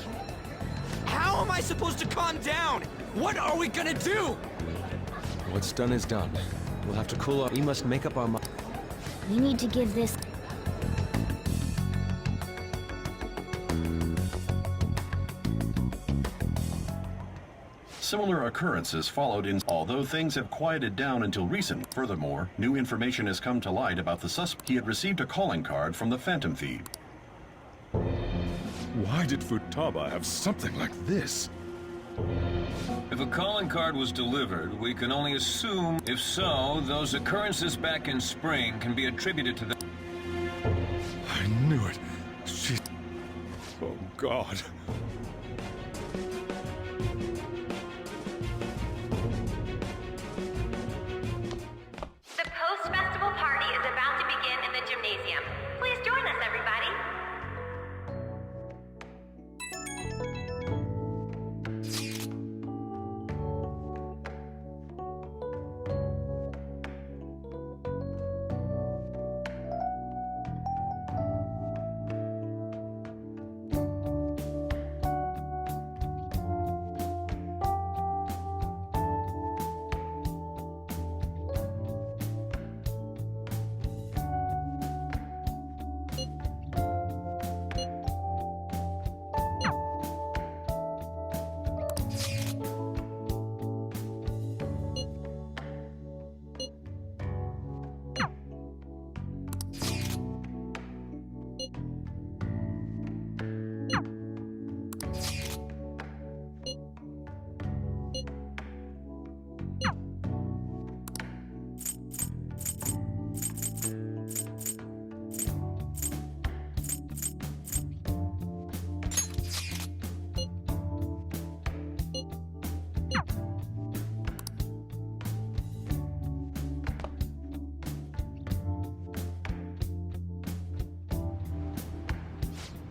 S3: How am I supposed to calm down? What are we gonna do?
S6: What's done is done. We'll have to cool off. We must make up our mind.
S2: We need to give this...
S12: Similar occurrences followed in... Although things have quieted down until recent, furthermore, new information has come to light about the suspect. He had received a calling card from the Phantom Thief.
S14: Why did Futaba have something like this?
S8: If a calling card was delivered, we can only assume. If so, those occurrences back in spring can be attributed to the...
S14: I knew it. She... Oh, God.
S1: The post-festival party is about to begin in the gymnasium. Please join us, everybody.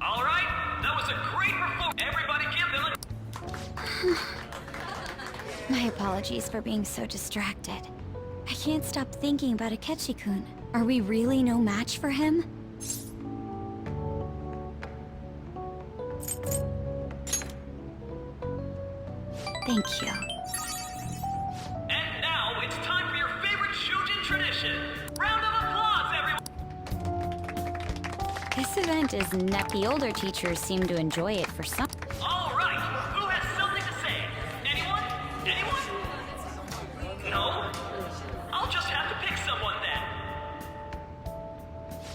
S16: All right, that was a great performance. Everybody give them a...
S2: My apologies for being so distracted. I can't stop thinking about Akechi-kun. Are we really no match for him? Thank you.
S16: And now it's time for your favorite Shujin tradition. Round of applause, everyone.
S2: This event is net. The older teachers seem to enjoy it for some.
S16: All right, Anyone? No? I'll just have to pick someone then.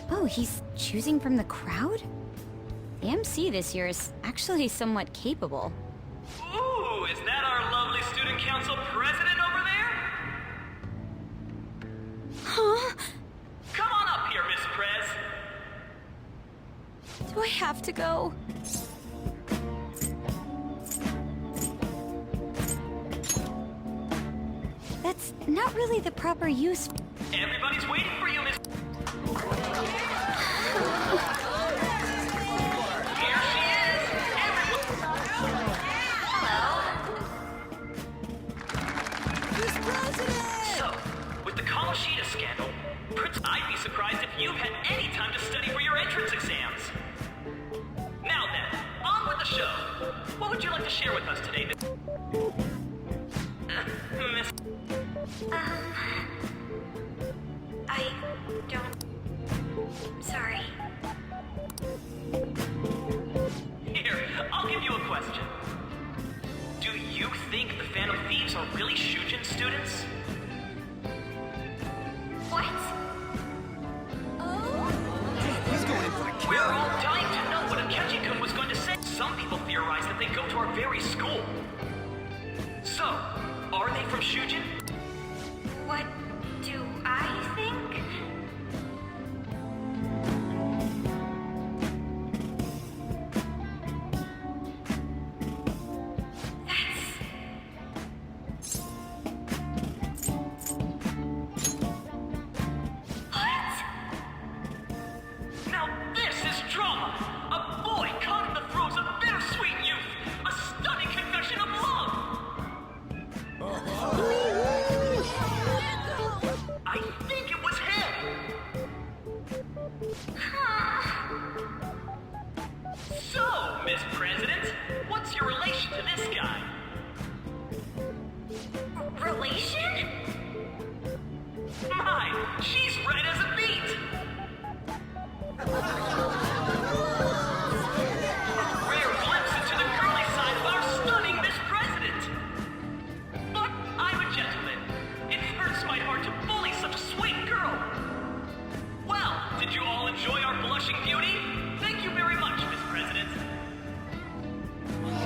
S2: Oh, he's choosing from the crowd? The MC this year is actually somewhat capable.
S16: Ooh, is that our lovely student council president over there?
S2: Huh?
S16: Come on up here, Miss Prez.
S2: Do I have to go? That's not really the proper use.
S16: Everybody's waiting for you, Miss... Here she is! So, with the Kamoshida scandal, I'd be surprised if you've had any time to study for your entrance exams. Now then, on with the show. What would you like to share with us today, Miss...
S1: I don't... Sorry.
S16: Here, I'll give you a question. Do you think the Phantom Thieves are really Shujin students?
S1: What?
S16: He's going in for the kill. We're all dying to know what Akechi-kun was going to say. Some people theorize that they go to our very school. So, are they from Shujin?
S1: What do I think?
S16: Now this is drama! A boy caught in the throes of bittersweet youth! A stunning confession of love! I think it was him! So, Miss President, what's your relation to this guy?
S1: Relation?
S16: My, she's red as a beet! A rare glimpse into the girly side of our stunning Miss President! But I'm a gentleman. It hurts my heart to bully such a sweet girl. Well, did you all enjoy our blushing beauty? Thank you very much, Miss President.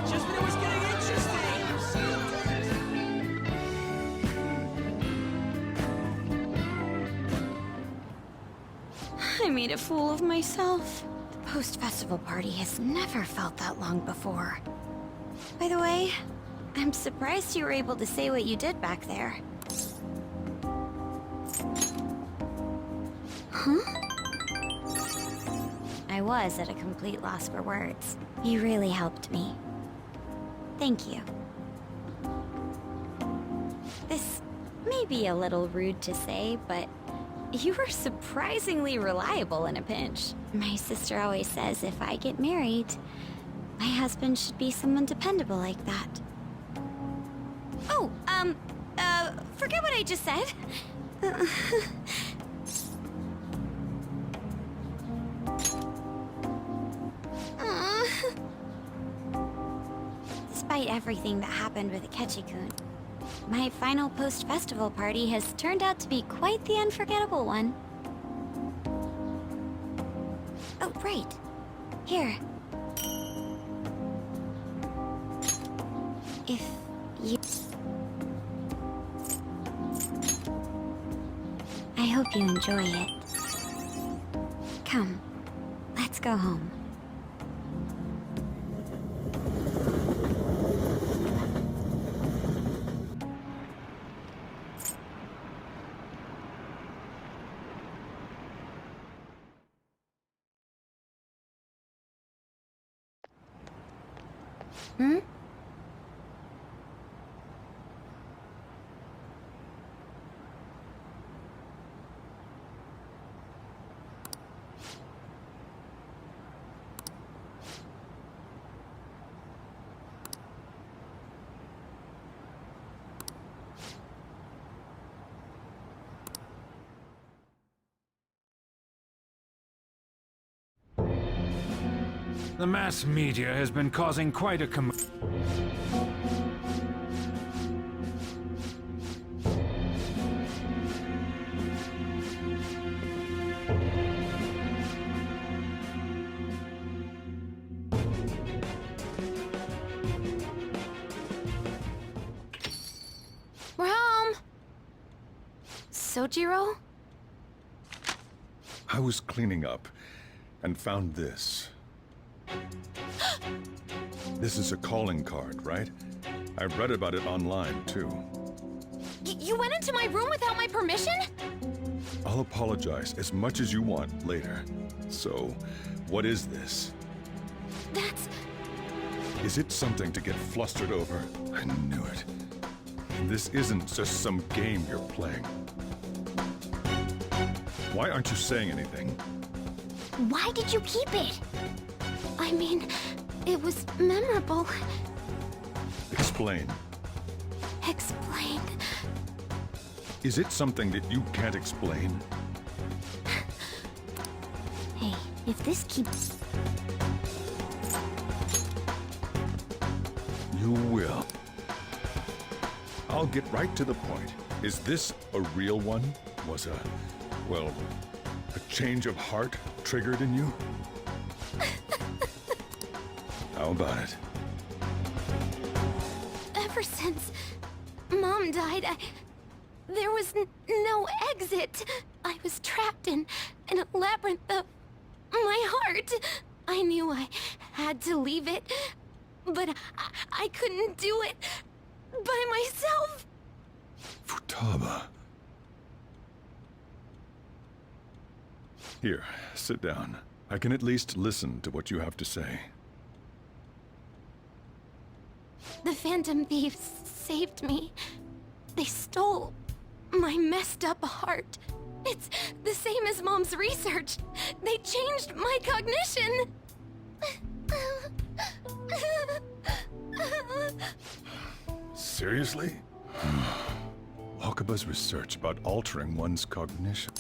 S3: Just when it was getting interesting!
S2: I made a fool of myself. The post-festival party has never felt that long before. By the way, I'm surprised you were able to say what you did back there. Huh? I was at a complete loss for words. You really helped me. Thank you. This may be a little rude to say, but you were surprisingly reliable in a pinch. My sister always says if I get married, my husband should be someone dependable like that. Oh, forget what I just said. Despite everything that happened with Akechi-kun, my final post-festival party has turned out to be quite the unforgettable one. Oh, right. Here. If you... I hope you enjoy it. Come, let's go home. Hmm?
S17: The mass media has been causing quite a
S2: Sojiro?
S14: I was cleaning up and found this. This is a calling card, right? I read about it online, too.
S2: You went into my room without my permission?
S14: I'll apologize as much as you want later. So, what is this?
S2: That's...
S14: Is it something to get flustered over? I knew it. This isn't just some game you're playing. Why aren't you saying anything?
S2: Why did you keep it? I mean, it was memorable.
S14: Explain.
S2: Explain.
S14: Is it something that you can't explain?
S2: Hey, if this keeps...
S14: You will. I'll get right to the point. Is this a real one? Was well, a change of heart triggered in you? How about it?
S2: Ever since Mom died, there was no exit. I was trapped in a labyrinth of my heart. I knew I had to leave it, but I couldn't do it by myself.
S14: Futaba. Here, sit down. I can at least listen to what you have to say.
S2: The Phantom Thieves saved me. They stole my messed up heart. It's the same as Mom's research. They changed my cognition.
S14: Seriously? Wakaba's research about altering one's cognition.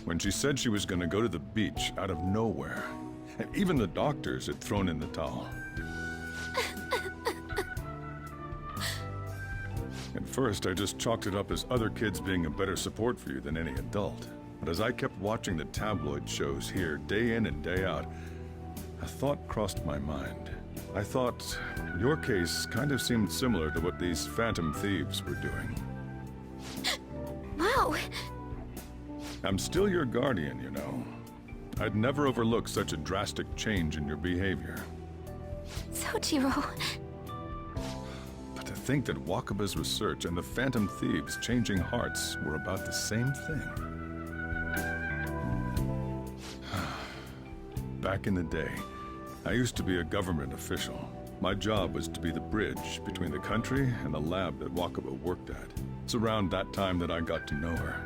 S14: When she said she was going to go to the beach out of nowhere, and even the doctors had thrown in the towel. At first, I just chalked it up as other kids being a better support for you than any adult. But as I kept watching the tabloid shows here, day in and day out, a thought crossed my mind. I thought your case kind of seemed similar to what these Phantom Thieves were doing.
S2: Wow.
S14: I'm still your guardian, you know. I'd never overlook such a drastic change in your behavior.
S2: Sojiro.
S14: But to think that Wakaba's research and the Phantom Thieves changing hearts were about the same thing. Back in the day, I used to be a government official. My job was to be the bridge between the country and the lab that Wakaba worked at. It's around that time that I got to know her.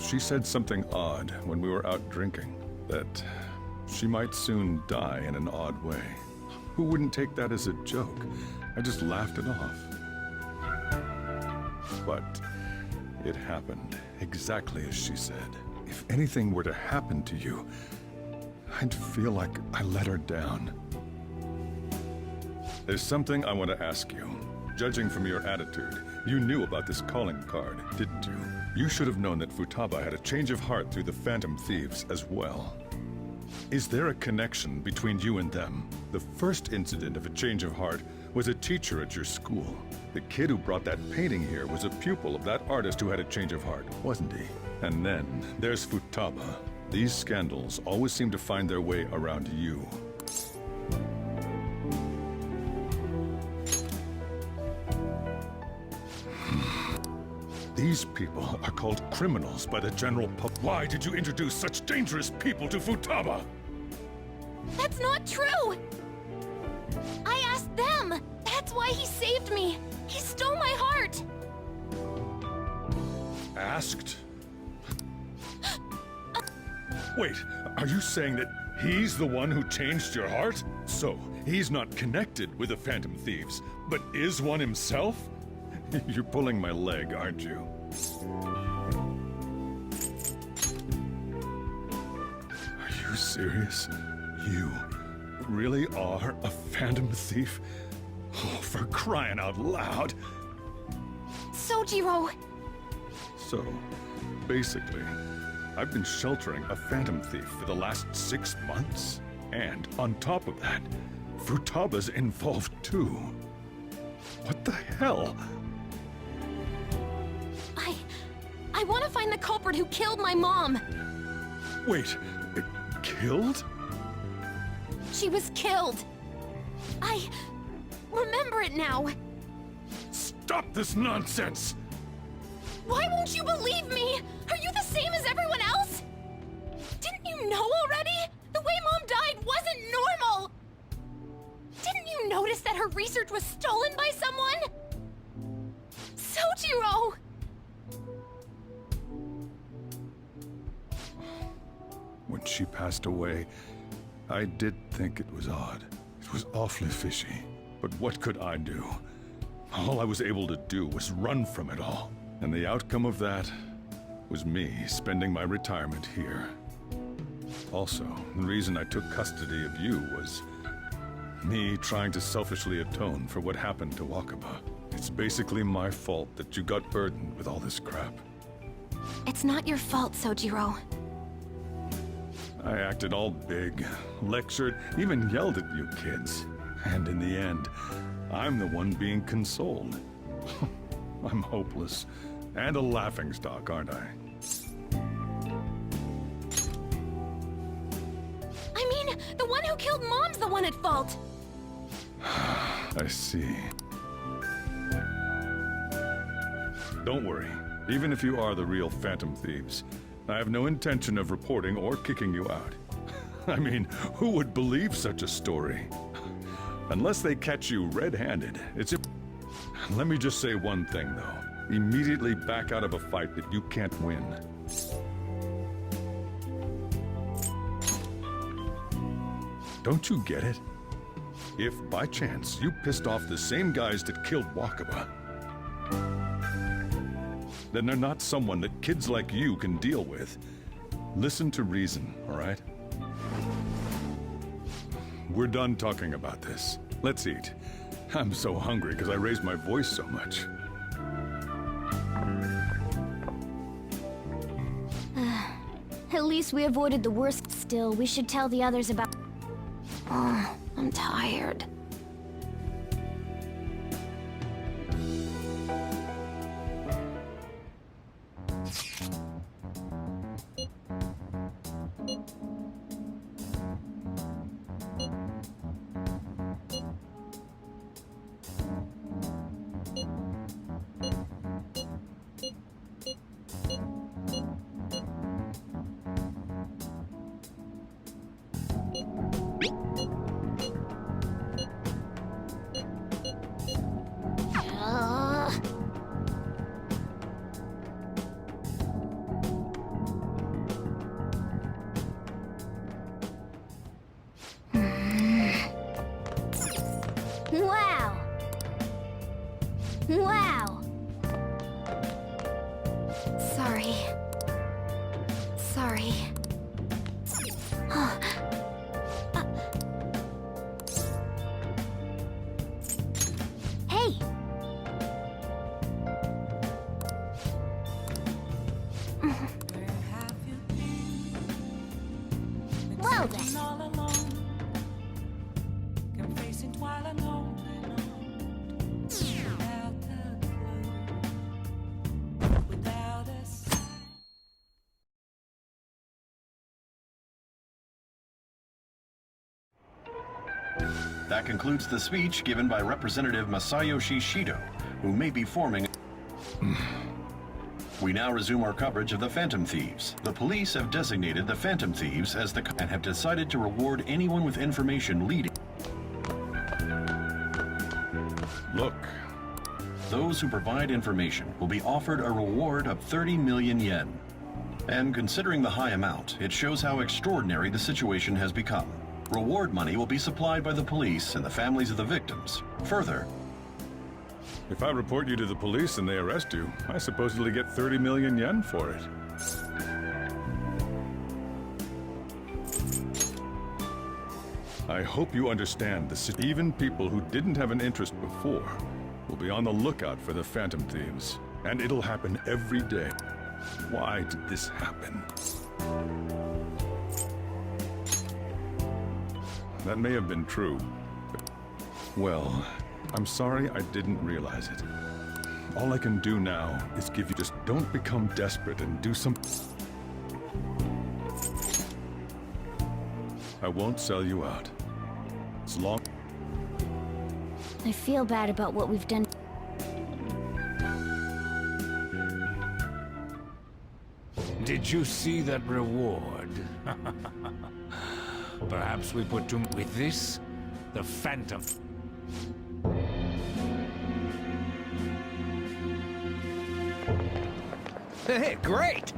S14: She said something odd when we were out drinking, that she might soon die in an odd way. Who wouldn't take that as a joke? I just laughed it off. But it happened exactly as she said. If anything were to happen to you, I'd feel like I let her down. There's something I want to ask you. Judging from your attitude, you knew about this calling card, didn't you? You should have known that Futaba had a change of heart through the Phantom Thieves as well. Is there a connection between you and them? The first incident of a change of heart was a teacher at your school. The kid who brought that painting here was a pupil of that artist who had a change of heart, wasn't he? And then there's Futaba. These scandals always seem to find their way around you. These people are called criminals by the general public. Why did you introduce such dangerous people to Futaba?
S2: That's not true! I asked them! That's why he saved me! He stole my heart!
S14: Asked? Wait, are you saying that he's the one who changed your heart? So, he's not connected with the Phantom Thieves, but is one himself? You're pulling my leg, aren't you? Are you serious? You really are a Phantom Thief? Oh, for crying out loud!
S2: Sojiro!
S14: So, basically, I've been sheltering a Phantom Thief for the last 6 months. And on top of that, Futaba's involved too. What the hell?
S5: I want to find the culprit who killed my mom.
S14: Wait, killed?
S5: She was killed. I remember it now.
S14: Stop this nonsense!
S5: Why won't you believe me? Are you the same as everyone else? Didn't you know already? The way Mom died wasn't normal! Didn't you notice that her research was stolen by someone? Sojiro!
S14: When she passed away, I did think it was odd. It was awfully fishy. But what could I do? All I was able to do was run from it all. And the outcome of that was me spending my retirement here. Also, the reason I took custody of you was me trying to selfishly atone for what happened to Wakaba. It's basically my fault that you got burdened with all this crap.
S5: It's not your fault, Sojiro.
S14: I acted all big, lectured, even yelled at you kids. And in the end, I'm the one being consoled. I'm hopeless. And a laughingstock, aren't I?
S5: I mean, the one who killed Mom's the one at fault.
S14: I see. Don't worry. Even if you are the real Phantom Thieves, I have no intention of reporting or kicking you out. I mean, who would believe such a story? Unless they catch you red-handed, it's... Let me just say one thing, though. Immediately back out of a fight that you can't win. Don't you get it? If, by chance, you pissed off the same guys that killed Wakaba, then they're not someone that kids like you can deal with. Listen to reason, all right? We're done talking about this. Let's eat. I'm so hungry because I raised my voice so much.
S2: At least we avoided the worst. Still, we should tell the others about... Oh, I'm tired. Wow! Wow! Sorry. Sorry. Hey! Well then.
S12: That concludes the speech given by Representative Masayoshi Shido, who may be forming... We now resume our coverage of the Phantom Thieves. The police have designated the Phantom Thieves as the... and have decided to reward anyone with information leading...
S14: Look.
S12: Those who provide information will be offered a reward of 30 million yen. And considering the high amount, it shows how extraordinary the situation has become. Reward money will be supplied by the police and the families of the victims. Further,
S14: if I report you to the police and they arrest you, I supposedly get 30 million yen for it. I hope you understand that even people who didn't have an interest before will be on the lookout for the Phantom Thieves. And it'll happen every day. Why did this happen? That may have been true, Well, I'm sorry I didn't realize it. All I can do now is give you... Just don't become desperate and do some... I won't sell you out. As long...
S2: I feel bad about what we've done.
S18: Did you see that reward? Perhaps we put to... With this, the Phantom...
S3: Hey, great!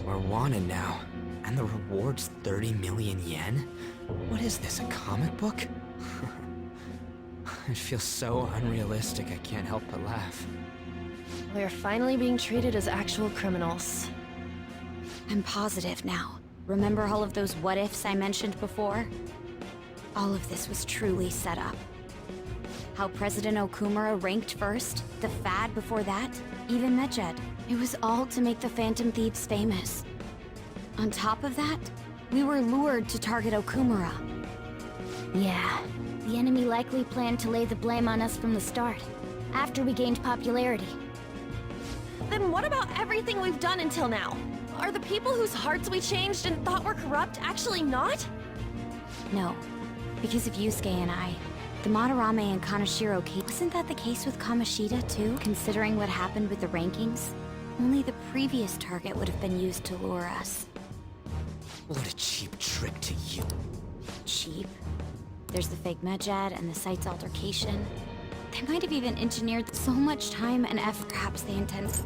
S3: We're wanted now, and the reward's 30 million yen? What is this, a comic book? It feels so unrealistic I can't help but laugh.
S5: We're finally being treated as actual criminals.
S2: I'm positive now. Remember all of those what-ifs I mentioned before? All of this was truly set up. How President Okumura ranked first, the Fad before that, even Medjed. It was all to make the Phantom Thieves famous. On top of that, we were lured to target Okumura. Yeah, the enemy likely planned to lay the blame on us from the start, after we gained popularity.
S5: Then what about everything we've done until now? Are the people whose hearts we changed and thought were corrupt actually not?
S2: No, because of Yusuke and I. The Madarame and Kaneshiro case. Wasn't that the case with Kamoshida too, considering what happened with the rankings? Only the previous target would have been used to lure us.
S3: What a cheap trick to use.
S2: Cheap? There's the fake Medjed and the site's altercation. They might have even engineered so much time and effort. Perhaps they intend...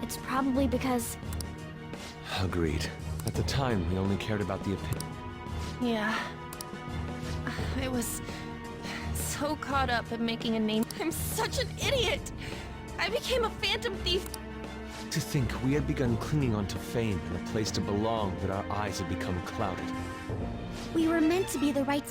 S2: It's probably because...
S6: Agreed. At the time, we only cared about the opinion.
S5: Yeah. I was so caught up in making a name. I'm such an idiot! I became a Phantom Thief.
S6: To think we had begun clinging onto fame and a place to belong, that our eyes had become clouded.
S2: We were meant to be the right...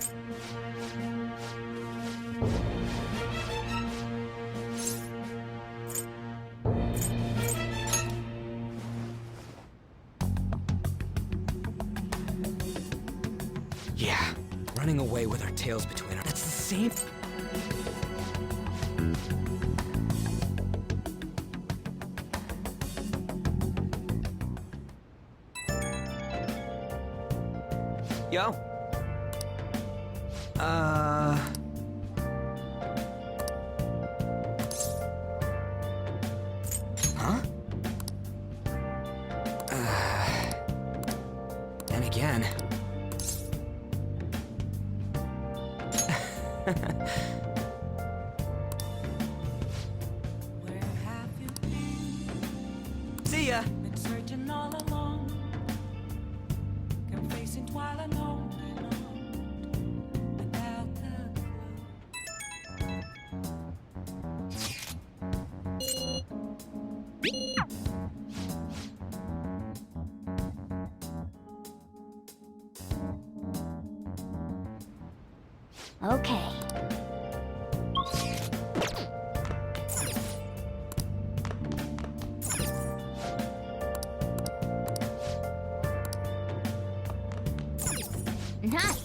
S3: Yeah, running away with our tails between our... That's the same... Yo. Huh? And again. See ya.
S19: Been searching all along, confessing while alone without the
S2: Okay. Nice.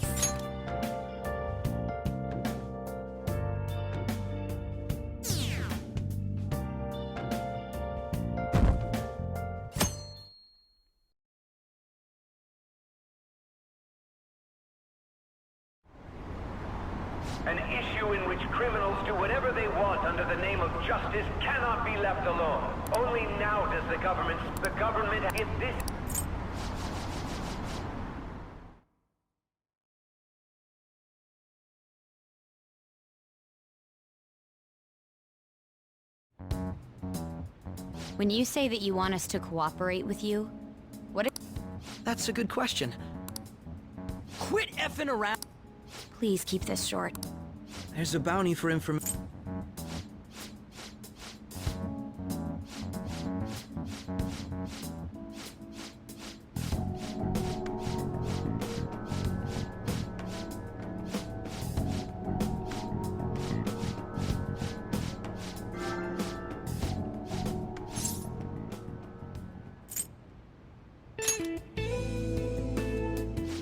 S4: An issue in which criminals do whatever they want under the name of justice cannot be left alone. Only now does the government, if this
S2: When you say that you want us to cooperate with you,
S13: That's a good question.
S3: Quit effing around!
S2: Please keep this short.
S13: There's a bounty for information.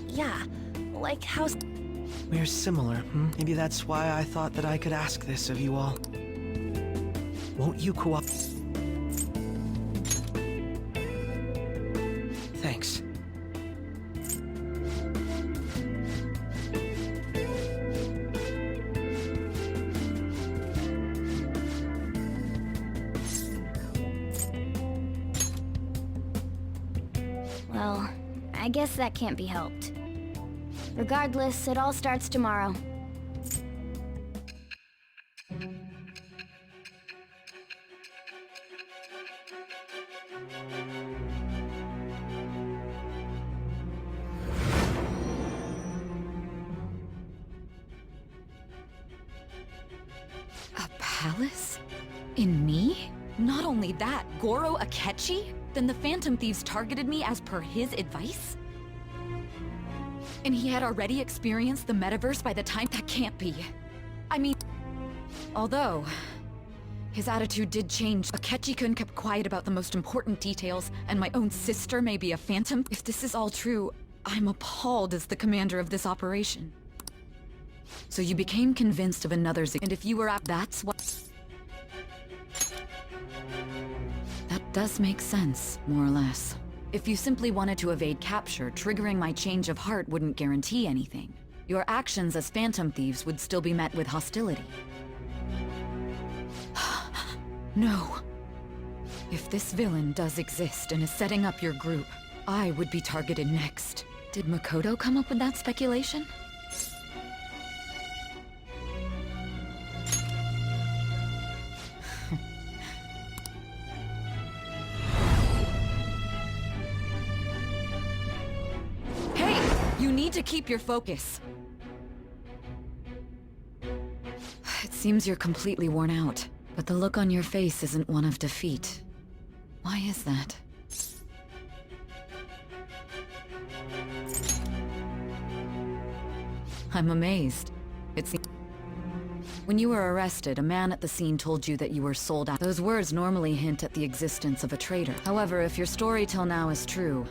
S2: Yeah, like how...
S13: We're similar, hmm? Maybe that's why I thought that I could ask this of you all. Won't you cooperate? Thanks.
S2: Well, I guess that can't be helped. Regardless, it all starts tomorrow.
S7: A palace? In me? Not only that, Goro Akechi? Then the Phantom Thieves targeted me as per his advice? And he had already experienced the metaverse by the time— That can't be. I mean, although his attitude did change, Akechi-kun kept quiet about the most important details, and my own sister may be a phantom. If this is all true, I'm appalled as the commander of this operation. So you became convinced of another's— and if you were at— that's what— That does make sense, more or less. If you simply wanted to evade capture, triggering my change of heart wouldn't guarantee anything. Your actions as Phantom Thieves would still be met with hostility. No. If this villain does exist and is setting up your group, I would be targeted next. Did Makoto come up with that speculation? You need to keep your focus. It seems you're completely worn out, but the look on your face isn't one of defeat. Why is that? I'm amazed. It seems— When you were arrested, a man at the scene told you that you were sold out. Those words normally hint at the existence of a traitor. However, if your story till now is true,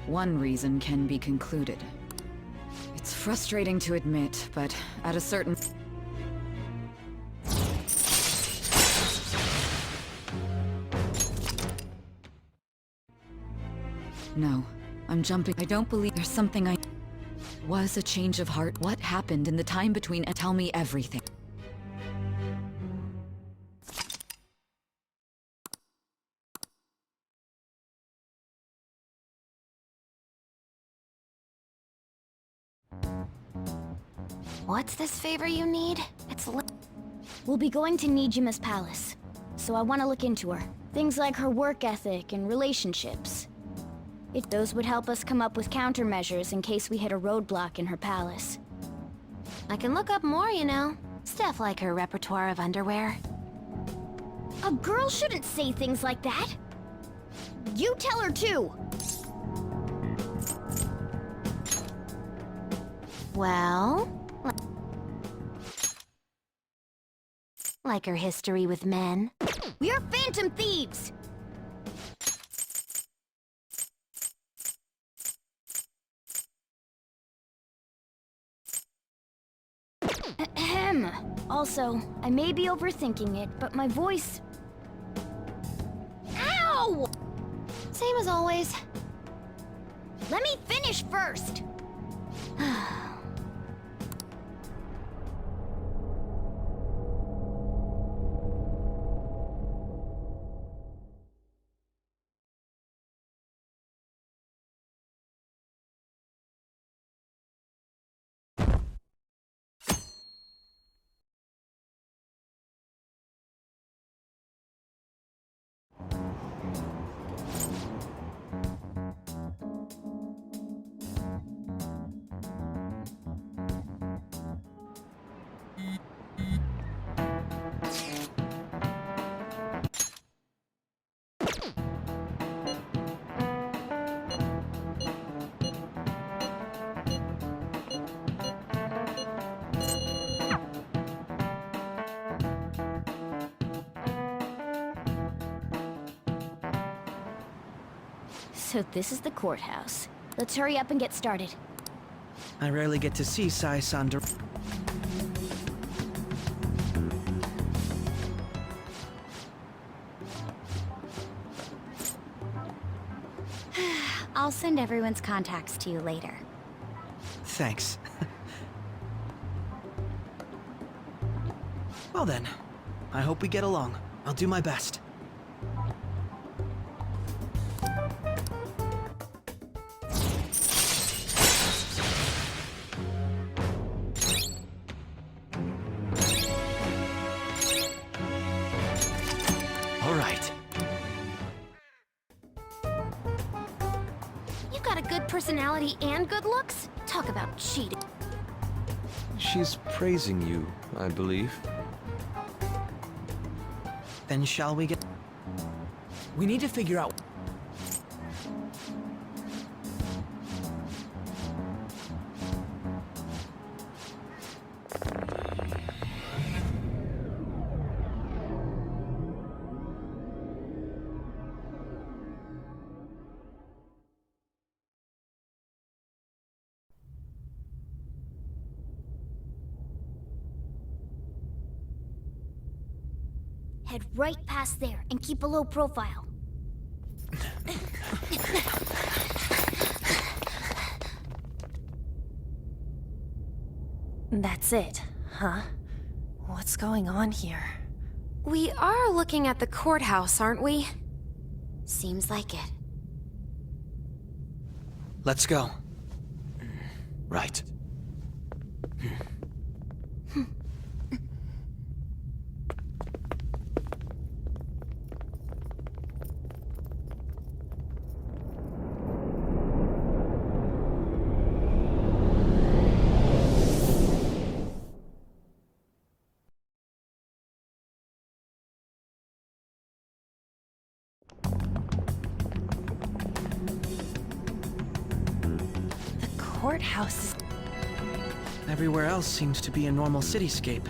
S7: one reason can be concluded. It's frustrating to admit, but at a certain— No, I'm jumping. I don't believe there's something I— Was a change of heart. What happened in the time between— and tell me everything.
S2: What's this favor you need? We'll be going to Nijima's palace, so I want to look into her. Things like her work ethic and relationships. Those would help us come up with countermeasures in case we hit a roadblock in her palace. I can look up more, you know. Stuff like her repertoire of underwear. A girl shouldn't say things like that. You tell her too. Well... Like her history with men. We are Phantom Thieves! Ahem. Also, I may be overthinking it, but my voice... Ow! Same as always. Let me finish first! So this is the courthouse. Let's hurry up and get started.
S13: I rarely get to see Sai-san.
S2: I'll send everyone's contacts to you later.
S13: Thanks. Well then, I hope we get along. I'll do my best.
S3: All right.
S5: You got a good personality and good looks? Talk about cheating.
S6: She's praising you, I believe.
S13: Then shall we get...
S3: We need to figure out...
S2: Head right past there and keep a low profile.
S5: That's it, huh? What's going on here? We are looking at the courthouse, aren't we?
S2: Seems like it.
S13: Let's go.
S6: Right.
S5: Courthouse is...
S13: Everywhere else seems to be a normal cityscape.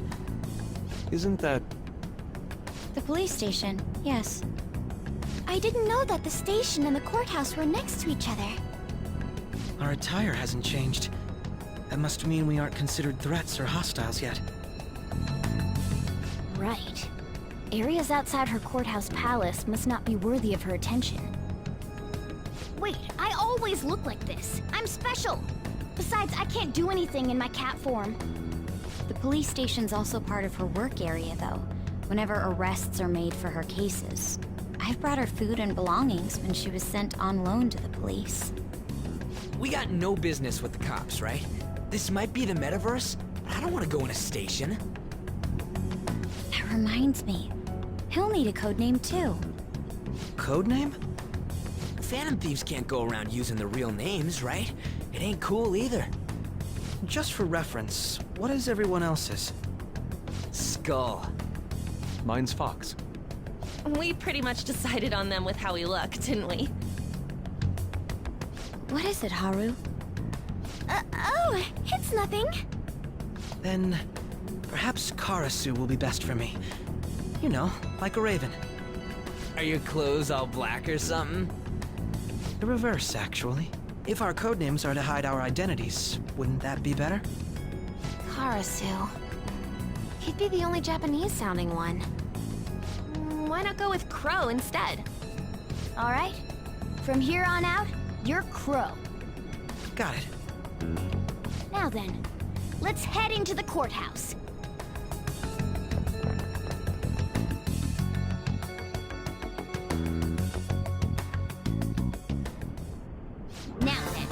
S6: Isn't that...
S2: The police station, yes. I didn't know that the station and the courthouse were next to each other.
S13: Our attire hasn't changed. That must mean we aren't considered threats or hostiles yet.
S2: Right. Areas outside her courthouse palace must not be worthy of her attention. Wait, I always look like this. I'm special. Besides, I can't do anything in my cat form. The police station's also part of her work area, though, whenever arrests are made for her cases. I've brought her food and belongings when she was sent on loan to the police.
S3: We got no business with the cops, right? This might be the metaverse, but I don't want to go in a station.
S2: That reminds me. He'll need a codename, too.
S13: Codename?
S3: Phantom thieves can't go around using the real names, right? It ain't cool either.
S13: Just for reference, what is everyone else's?
S3: Skull.
S6: Mine's Fox.
S11: We pretty much decided on them with how we look, didn't we?
S2: What is it, Haru? Oh, it's nothing.
S13: Then, perhaps Karasu will be best for me. You know, like a raven.
S3: Are your clothes all black or something?
S13: The reverse, actually. If our codenames are to hide our identities, wouldn't that be better?
S5: Karasu. He'd be the only Japanese-sounding one. Why not go with Crow instead?
S2: All right. From here on out, you're Crow.
S13: Got it.
S2: Now then, let's head into the courthouse. Now then.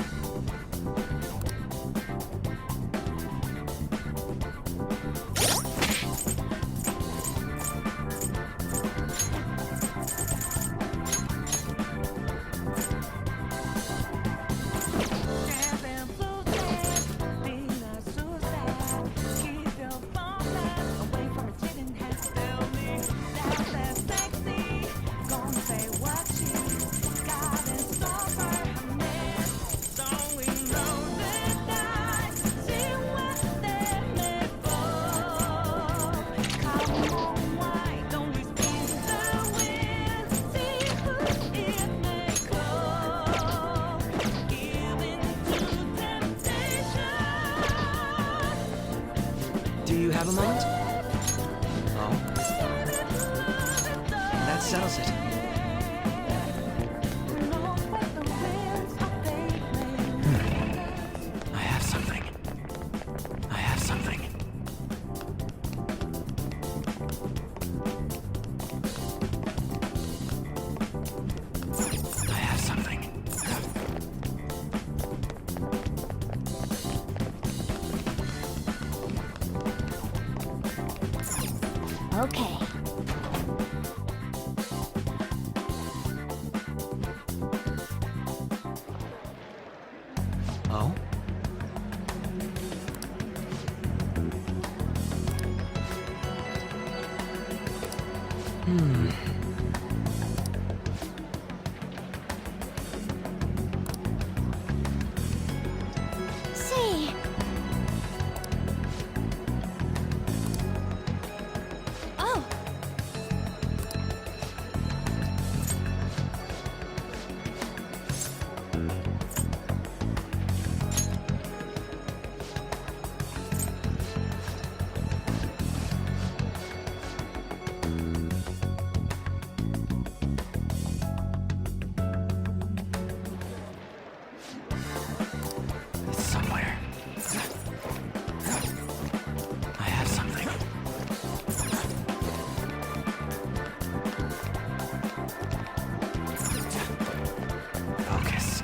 S3: have a moment?
S13: Oh? That settles it.
S3: I have something. I have something. I have something.
S2: Okay.
S3: Oh?
S2: See. Oh.
S3: It's somewhere. I have something. Focus.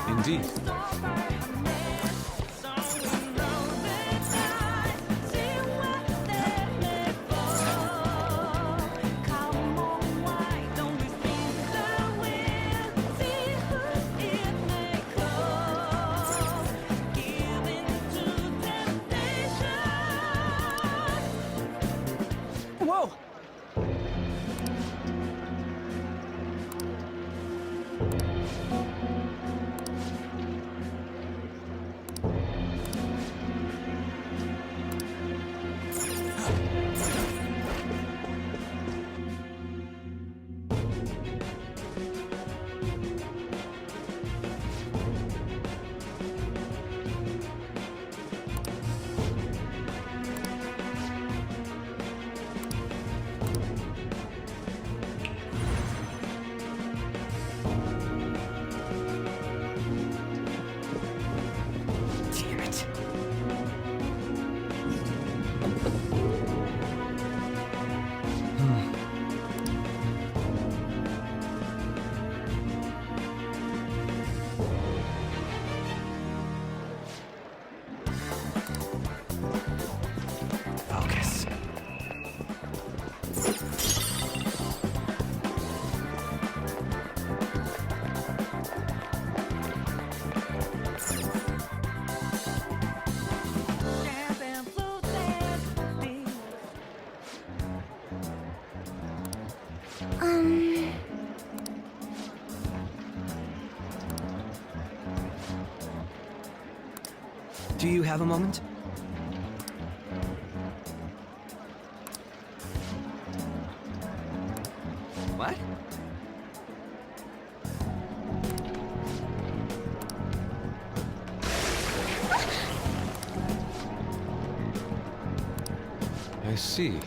S6: Indeed.
S3: Whoa! Damn it. Focus.
S13: Do you have a moment?
S3: What?
S6: I see.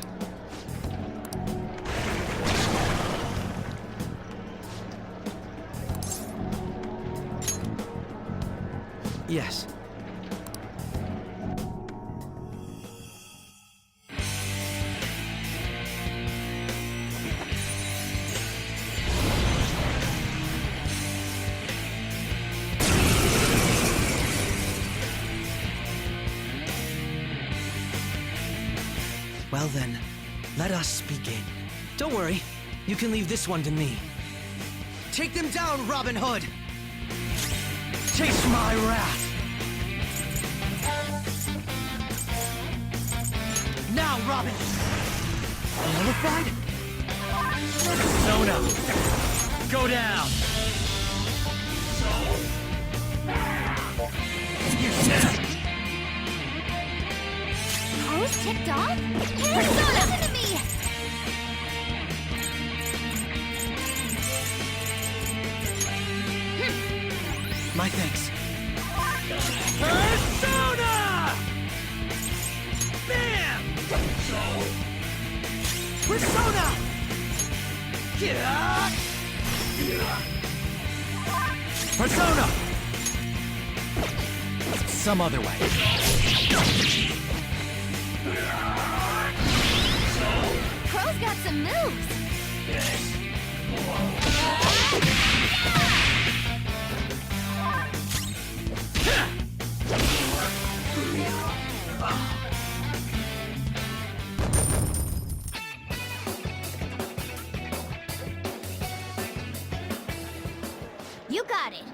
S13: Yes. Well then, let us begin. Don't worry, you can leave this one to me. Take them down, Robin Hood! Taste my wrath! Now, Robin! Nullified? Persona! Go down!
S2: Pose ticked off? Persona! Listen to me!
S3: My thanks. Persona! Bam! Persona! Persona! Some other way.
S5: Crow's got some moves.
S2: You got it.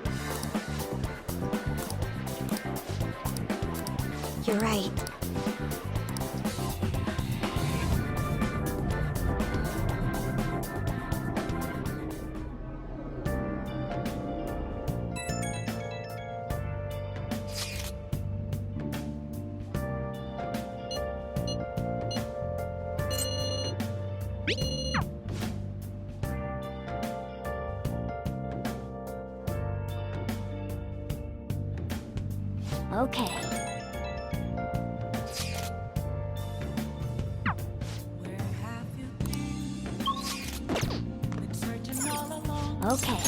S2: You're right. Okay. Okay.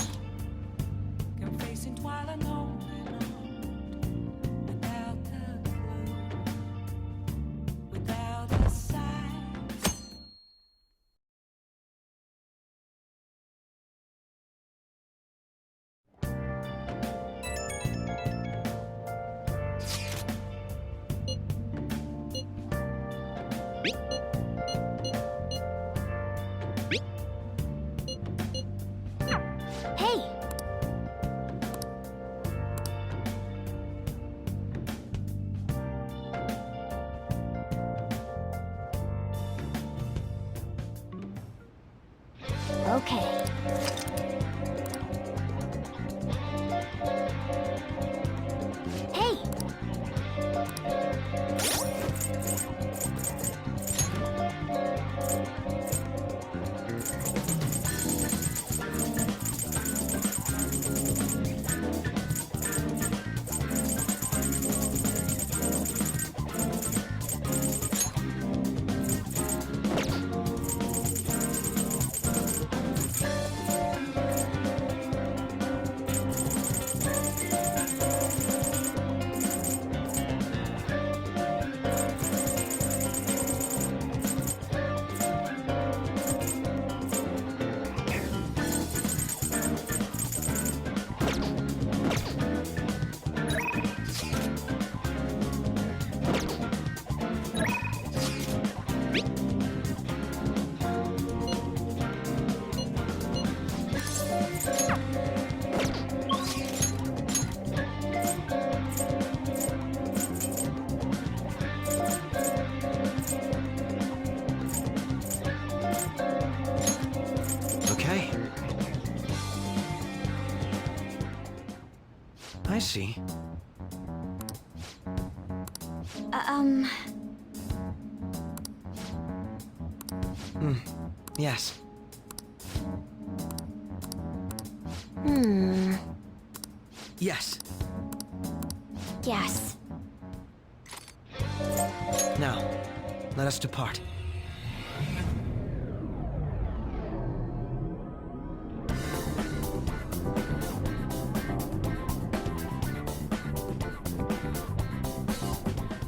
S19: Confessing while alone without a clue, without a sign.
S2: Hey! Okay. Hey!
S13: Okay. I see. Yes. Yes.
S2: Yes.
S13: Now, let us depart.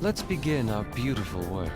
S6: Let's begin our beautiful work.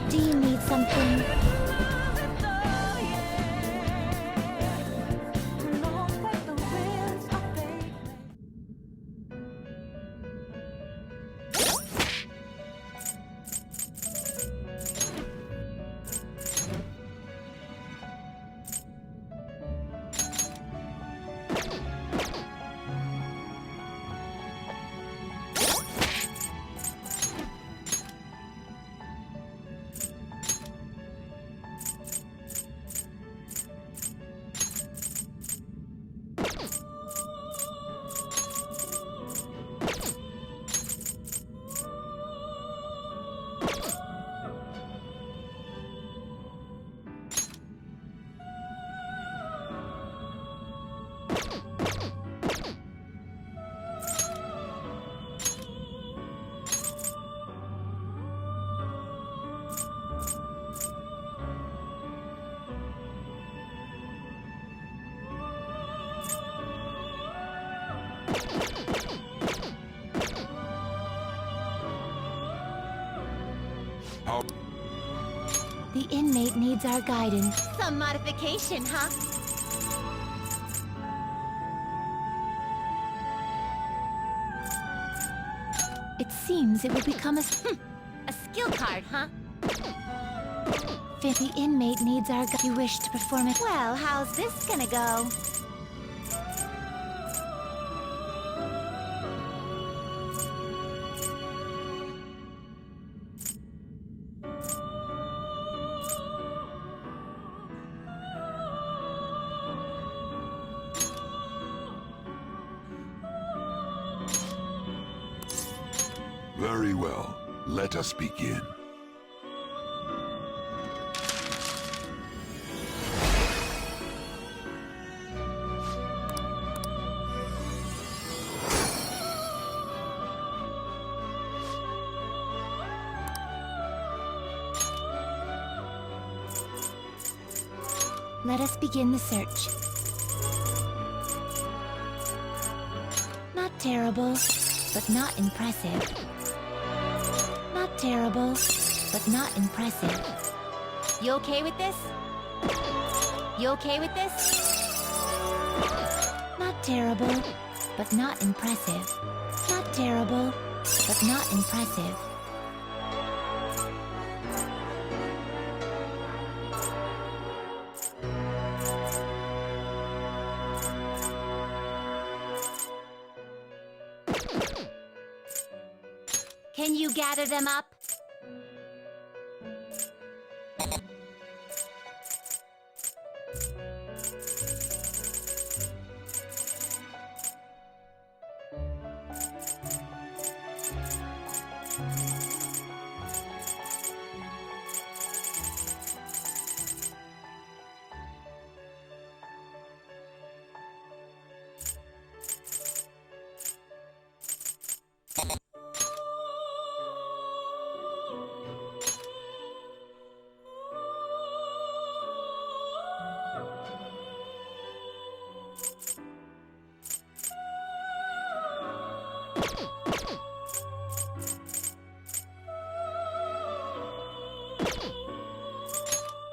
S2: Do you need something?
S18: How...
S2: The inmate needs our guidance.
S5: Some modification, huh?
S2: It seems it will become a
S5: skill card, huh?
S2: The inmate needs our You wish to perform it.
S5: Well, how's this gonna go?
S18: Very well. Let us begin.
S2: Let us begin the search. Not terrible, but not impressive. Not terrible, but not impressive.
S5: You okay with this? You okay with this?
S2: Not terrible, but not impressive. Not terrible, but not impressive.
S5: Can you gather them up?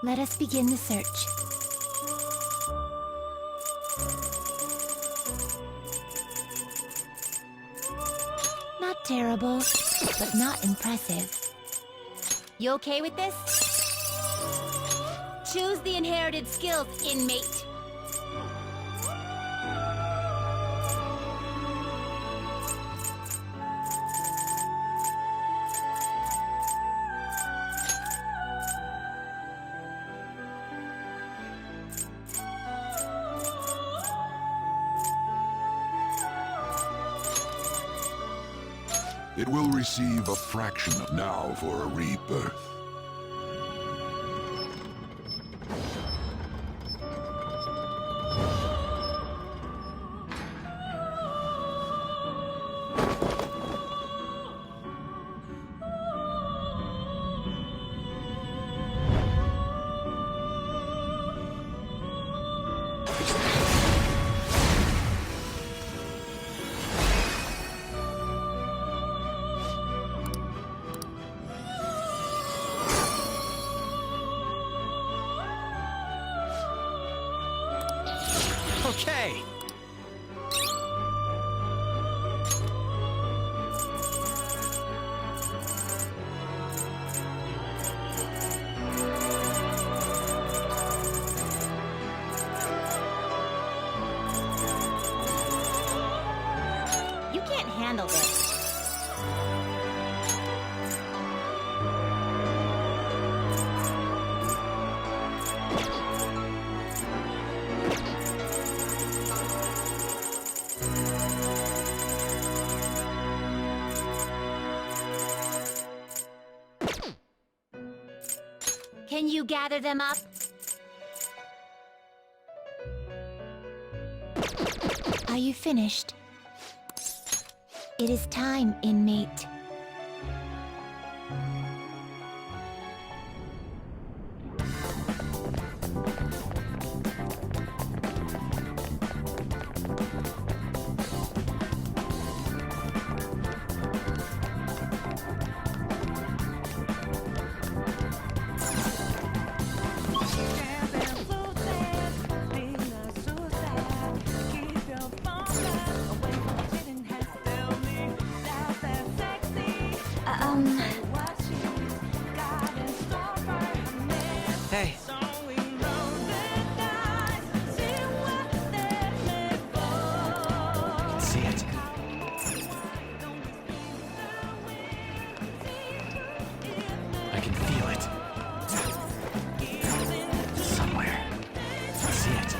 S2: Let us begin the search. Not terrible, but not impressive.
S5: You okay with this? Choose the inherited skills, inmate.
S18: It will receive a fraction of now for a rebirth.
S3: Okay.
S5: You can't handle this. Can you gather them up?
S2: Are you finished? It is time, inmate.
S3: Hey. I can see it. I can feel it. Somewhere. I can see it.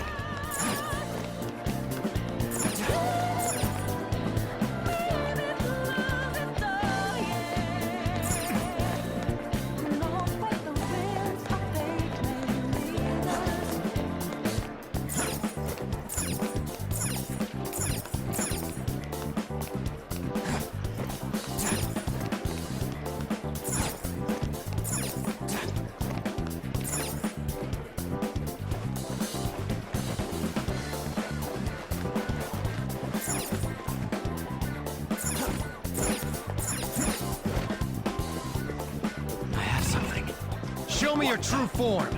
S20: Show me your true form!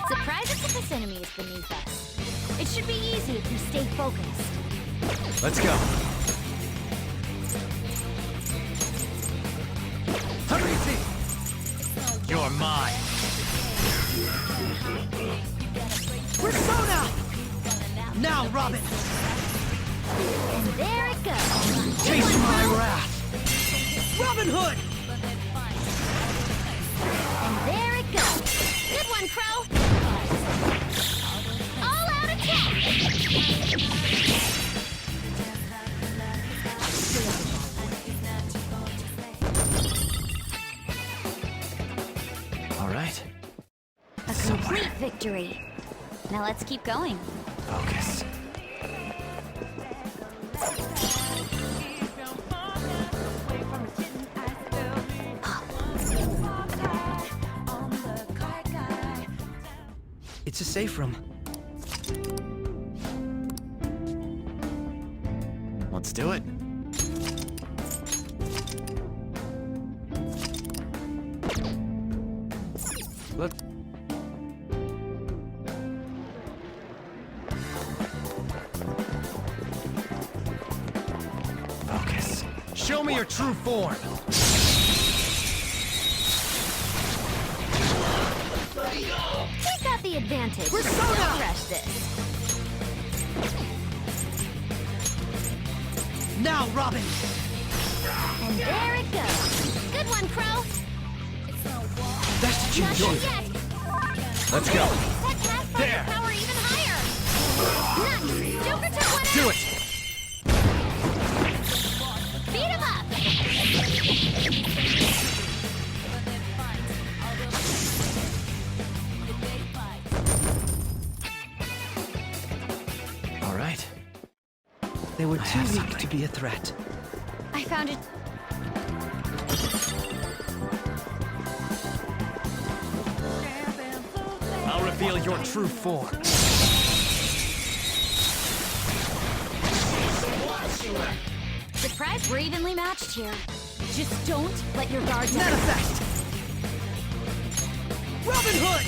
S2: Surprise if this enemy is beneath us. It should be easy if you stay focused.
S20: Let's go. You're mine.
S3: Persona!
S20: Now, Robin!
S2: And there it goes.
S20: Taste my wrath!
S3: Robin Hood!
S2: And there it goes. Good one, Crow. All out attack.
S3: All right.
S2: A complete victory. Now let's keep going.
S3: Focus. It's a safe room. Let's do it. Look. Focus.
S20: Show me your true form!
S2: We got the advantage.
S20: Persona!
S2: Don't rush this.
S20: Now, Robin!
S2: And there it goes. Good one, Crow.
S20: That's
S2: Not
S20: yours.
S2: yet.
S20: Let's go.
S2: Set Pathfinder
S20: There.
S2: power even higher. Nice. Joker took one out.
S20: Do it!
S2: Beat him up.
S3: All right. They were too weak to be a threat.
S2: I found it.
S20: I'll reveal your true form.
S2: Surprise, we're evenly matched here. Just don't let your guard down.
S3: Manifest! Robin Hood!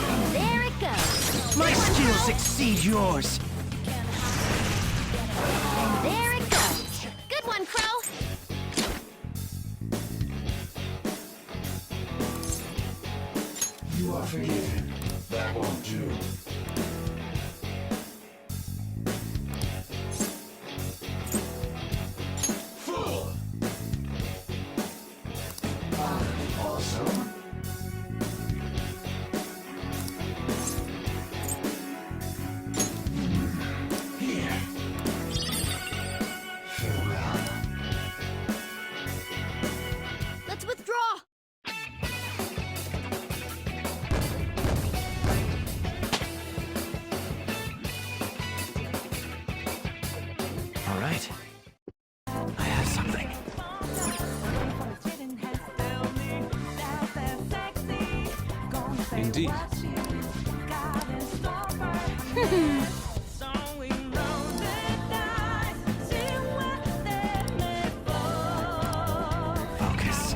S2: And there it goes.
S20: My
S2: Good one,
S20: skills
S2: Crow.
S20: exceed yours.
S2: And there it goes. Good one, Crow.
S18: You are forgiven. That won't do. Fool! Awesome. Here. Farewell.
S2: Let's withdraw.
S3: All right. I have something.
S6: Indeed.
S3: Focus.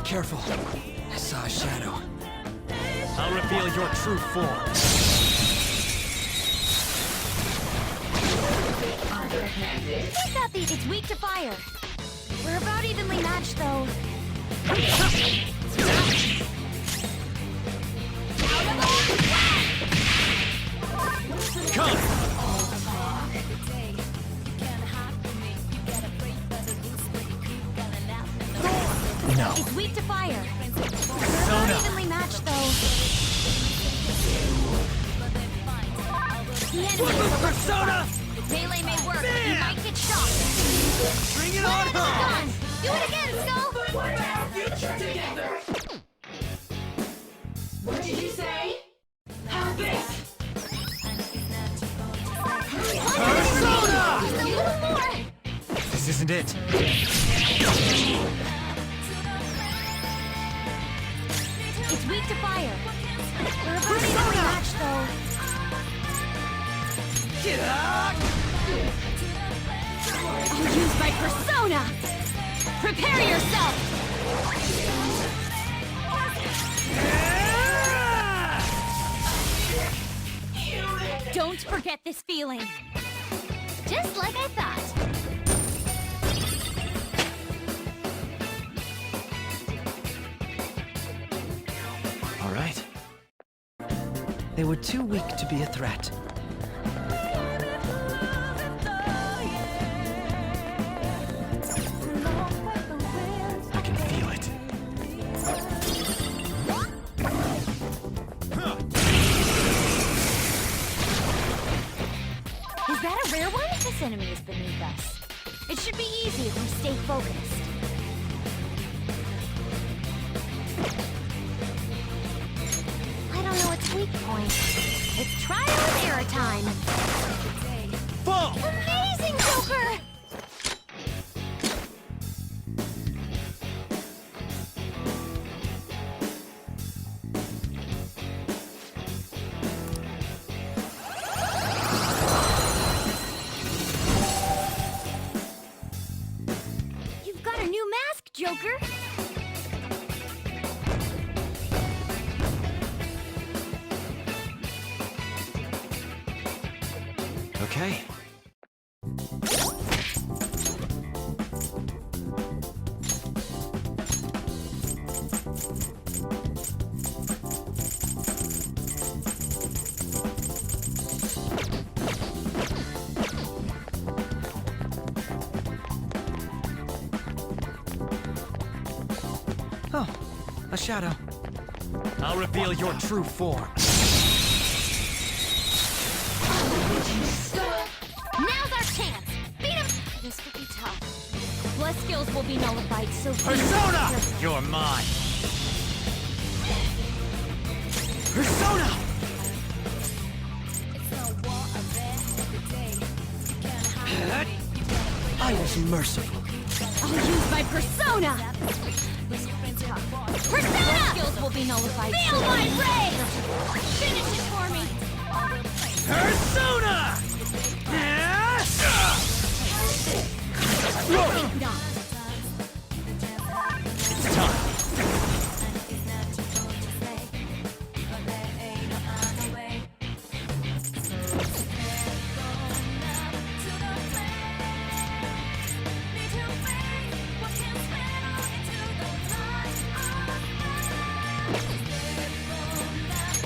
S3: Careful. careful. I saw a shadow.
S20: I'll reveal your true form.
S2: It's not the. It's weak to fire. We're about evenly matched, though.
S20: Come! No.
S2: It's weak to fire. We're about evenly matched, though. The enemy is a
S20: Persona!
S2: Melee may work, but you might get shot.
S20: Bring it on home!
S2: Do it again, Skull!
S19: What did you say? Have this!
S20: Persona!
S2: Just a little more!
S20: This isn't it.
S2: It's weak to fire. We're about evenly matched, though.
S20: Get up!
S2: I'll use my persona! Prepare yourself! Don't forget this feeling. Just like I thought.
S13: All right. They were too weak to be a threat.
S20: I can feel it.
S2: Is that a rare one? This enemy is beneath us. It should be easy if we stay focused. I don't know its weak point. It's trial and error time.
S20: Fall!
S2: Amazing, Joker! You've got a new mask, Joker!
S13: Okay. Oh, a shadow.
S20: I'll reveal your true form.
S2: Now's our chance! Beat him! This could be tough. Plus skills will be nullified, so...
S20: Persona! You're mine. Persona!
S13: I was merciful.
S2: I'll use my persona! Persona! Skills will be nullified. Feel my rage! Finish it for me!
S20: Persona!
S2: Think not.
S20: It's time.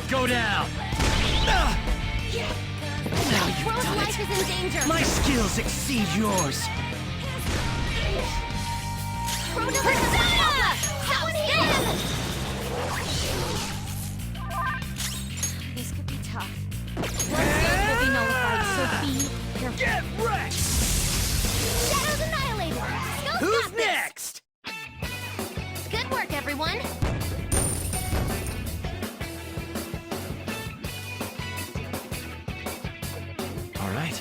S20: Go down! Now you've
S2: World's
S20: done
S2: life
S20: it!
S2: is in danger!
S20: My skills exceed yours!
S2: Persona! How's this? This could be tough. Skills will be nullified, so be careful.
S20: Get wrecked!
S2: Shadows annihilated! Skull's
S20: Who's
S2: got this.
S20: next?
S2: Good work, everyone!
S13: All right.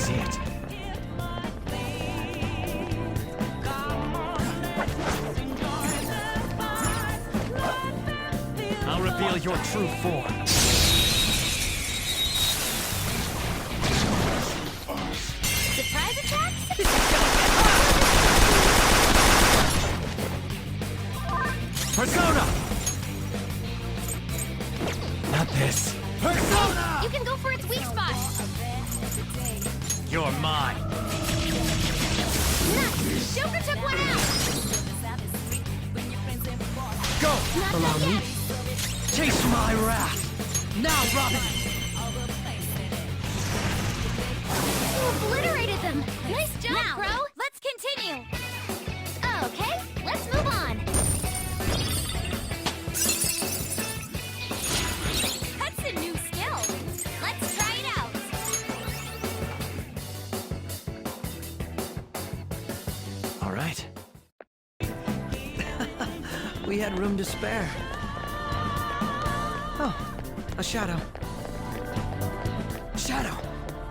S20: see it. I'll reveal your true form.
S2: Surprise attacks?
S20: Persona! Not this. Persona!
S2: You can go for its weak spot.
S20: You're mine.
S2: Nuts! Joker took one out!
S20: Go!
S2: Not
S20: Allow
S2: done
S20: me.
S2: yet.
S20: Taste my wrath. Now, Robin!
S2: You obliterated them! Nice job, now, Crow! Let's continue! Okay, let's move on! That's a new skill! Let's try it out!
S20: All right. We had room to spare. Oh, a shadow.
S3: Shadow,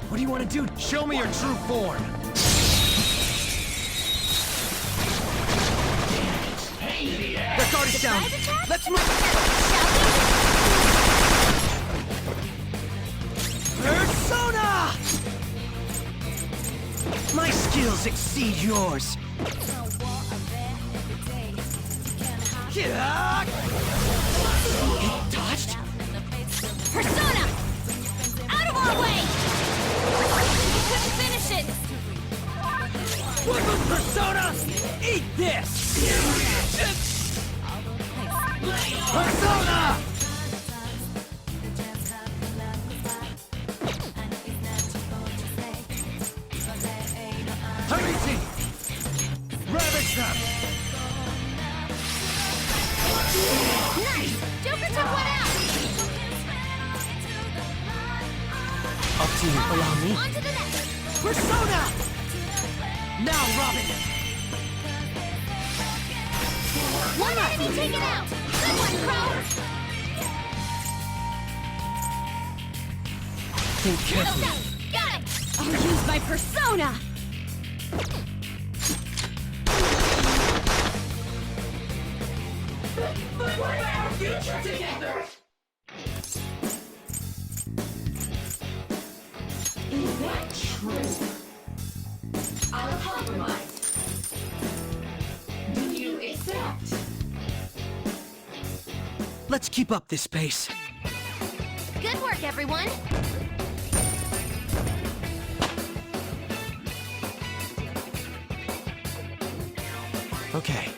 S3: what do you want to do?
S20: Show me your true form. Their guard is down. Let's move.
S3: Persona!
S20: My skills exceed yours.
S3: It dodged?
S2: Persona! Out of our way! You couldn't finish it!
S3: Wooden Persona! Eat this! Persona!
S20: Hurry, ravage them.
S2: Nice! Joker took one out!
S20: Up to you. Allow me.
S2: On to the next!
S20: Persona! Now, Robin!
S2: One enemy taken out! Good one, Crow!
S20: Think carefully.
S2: Got it! I'll use my persona!
S19: But what about our future together? Is that true? I'll compromise. Do you accept?
S20: Let's keep up this pace.
S2: Good work, everyone!
S20: Okay.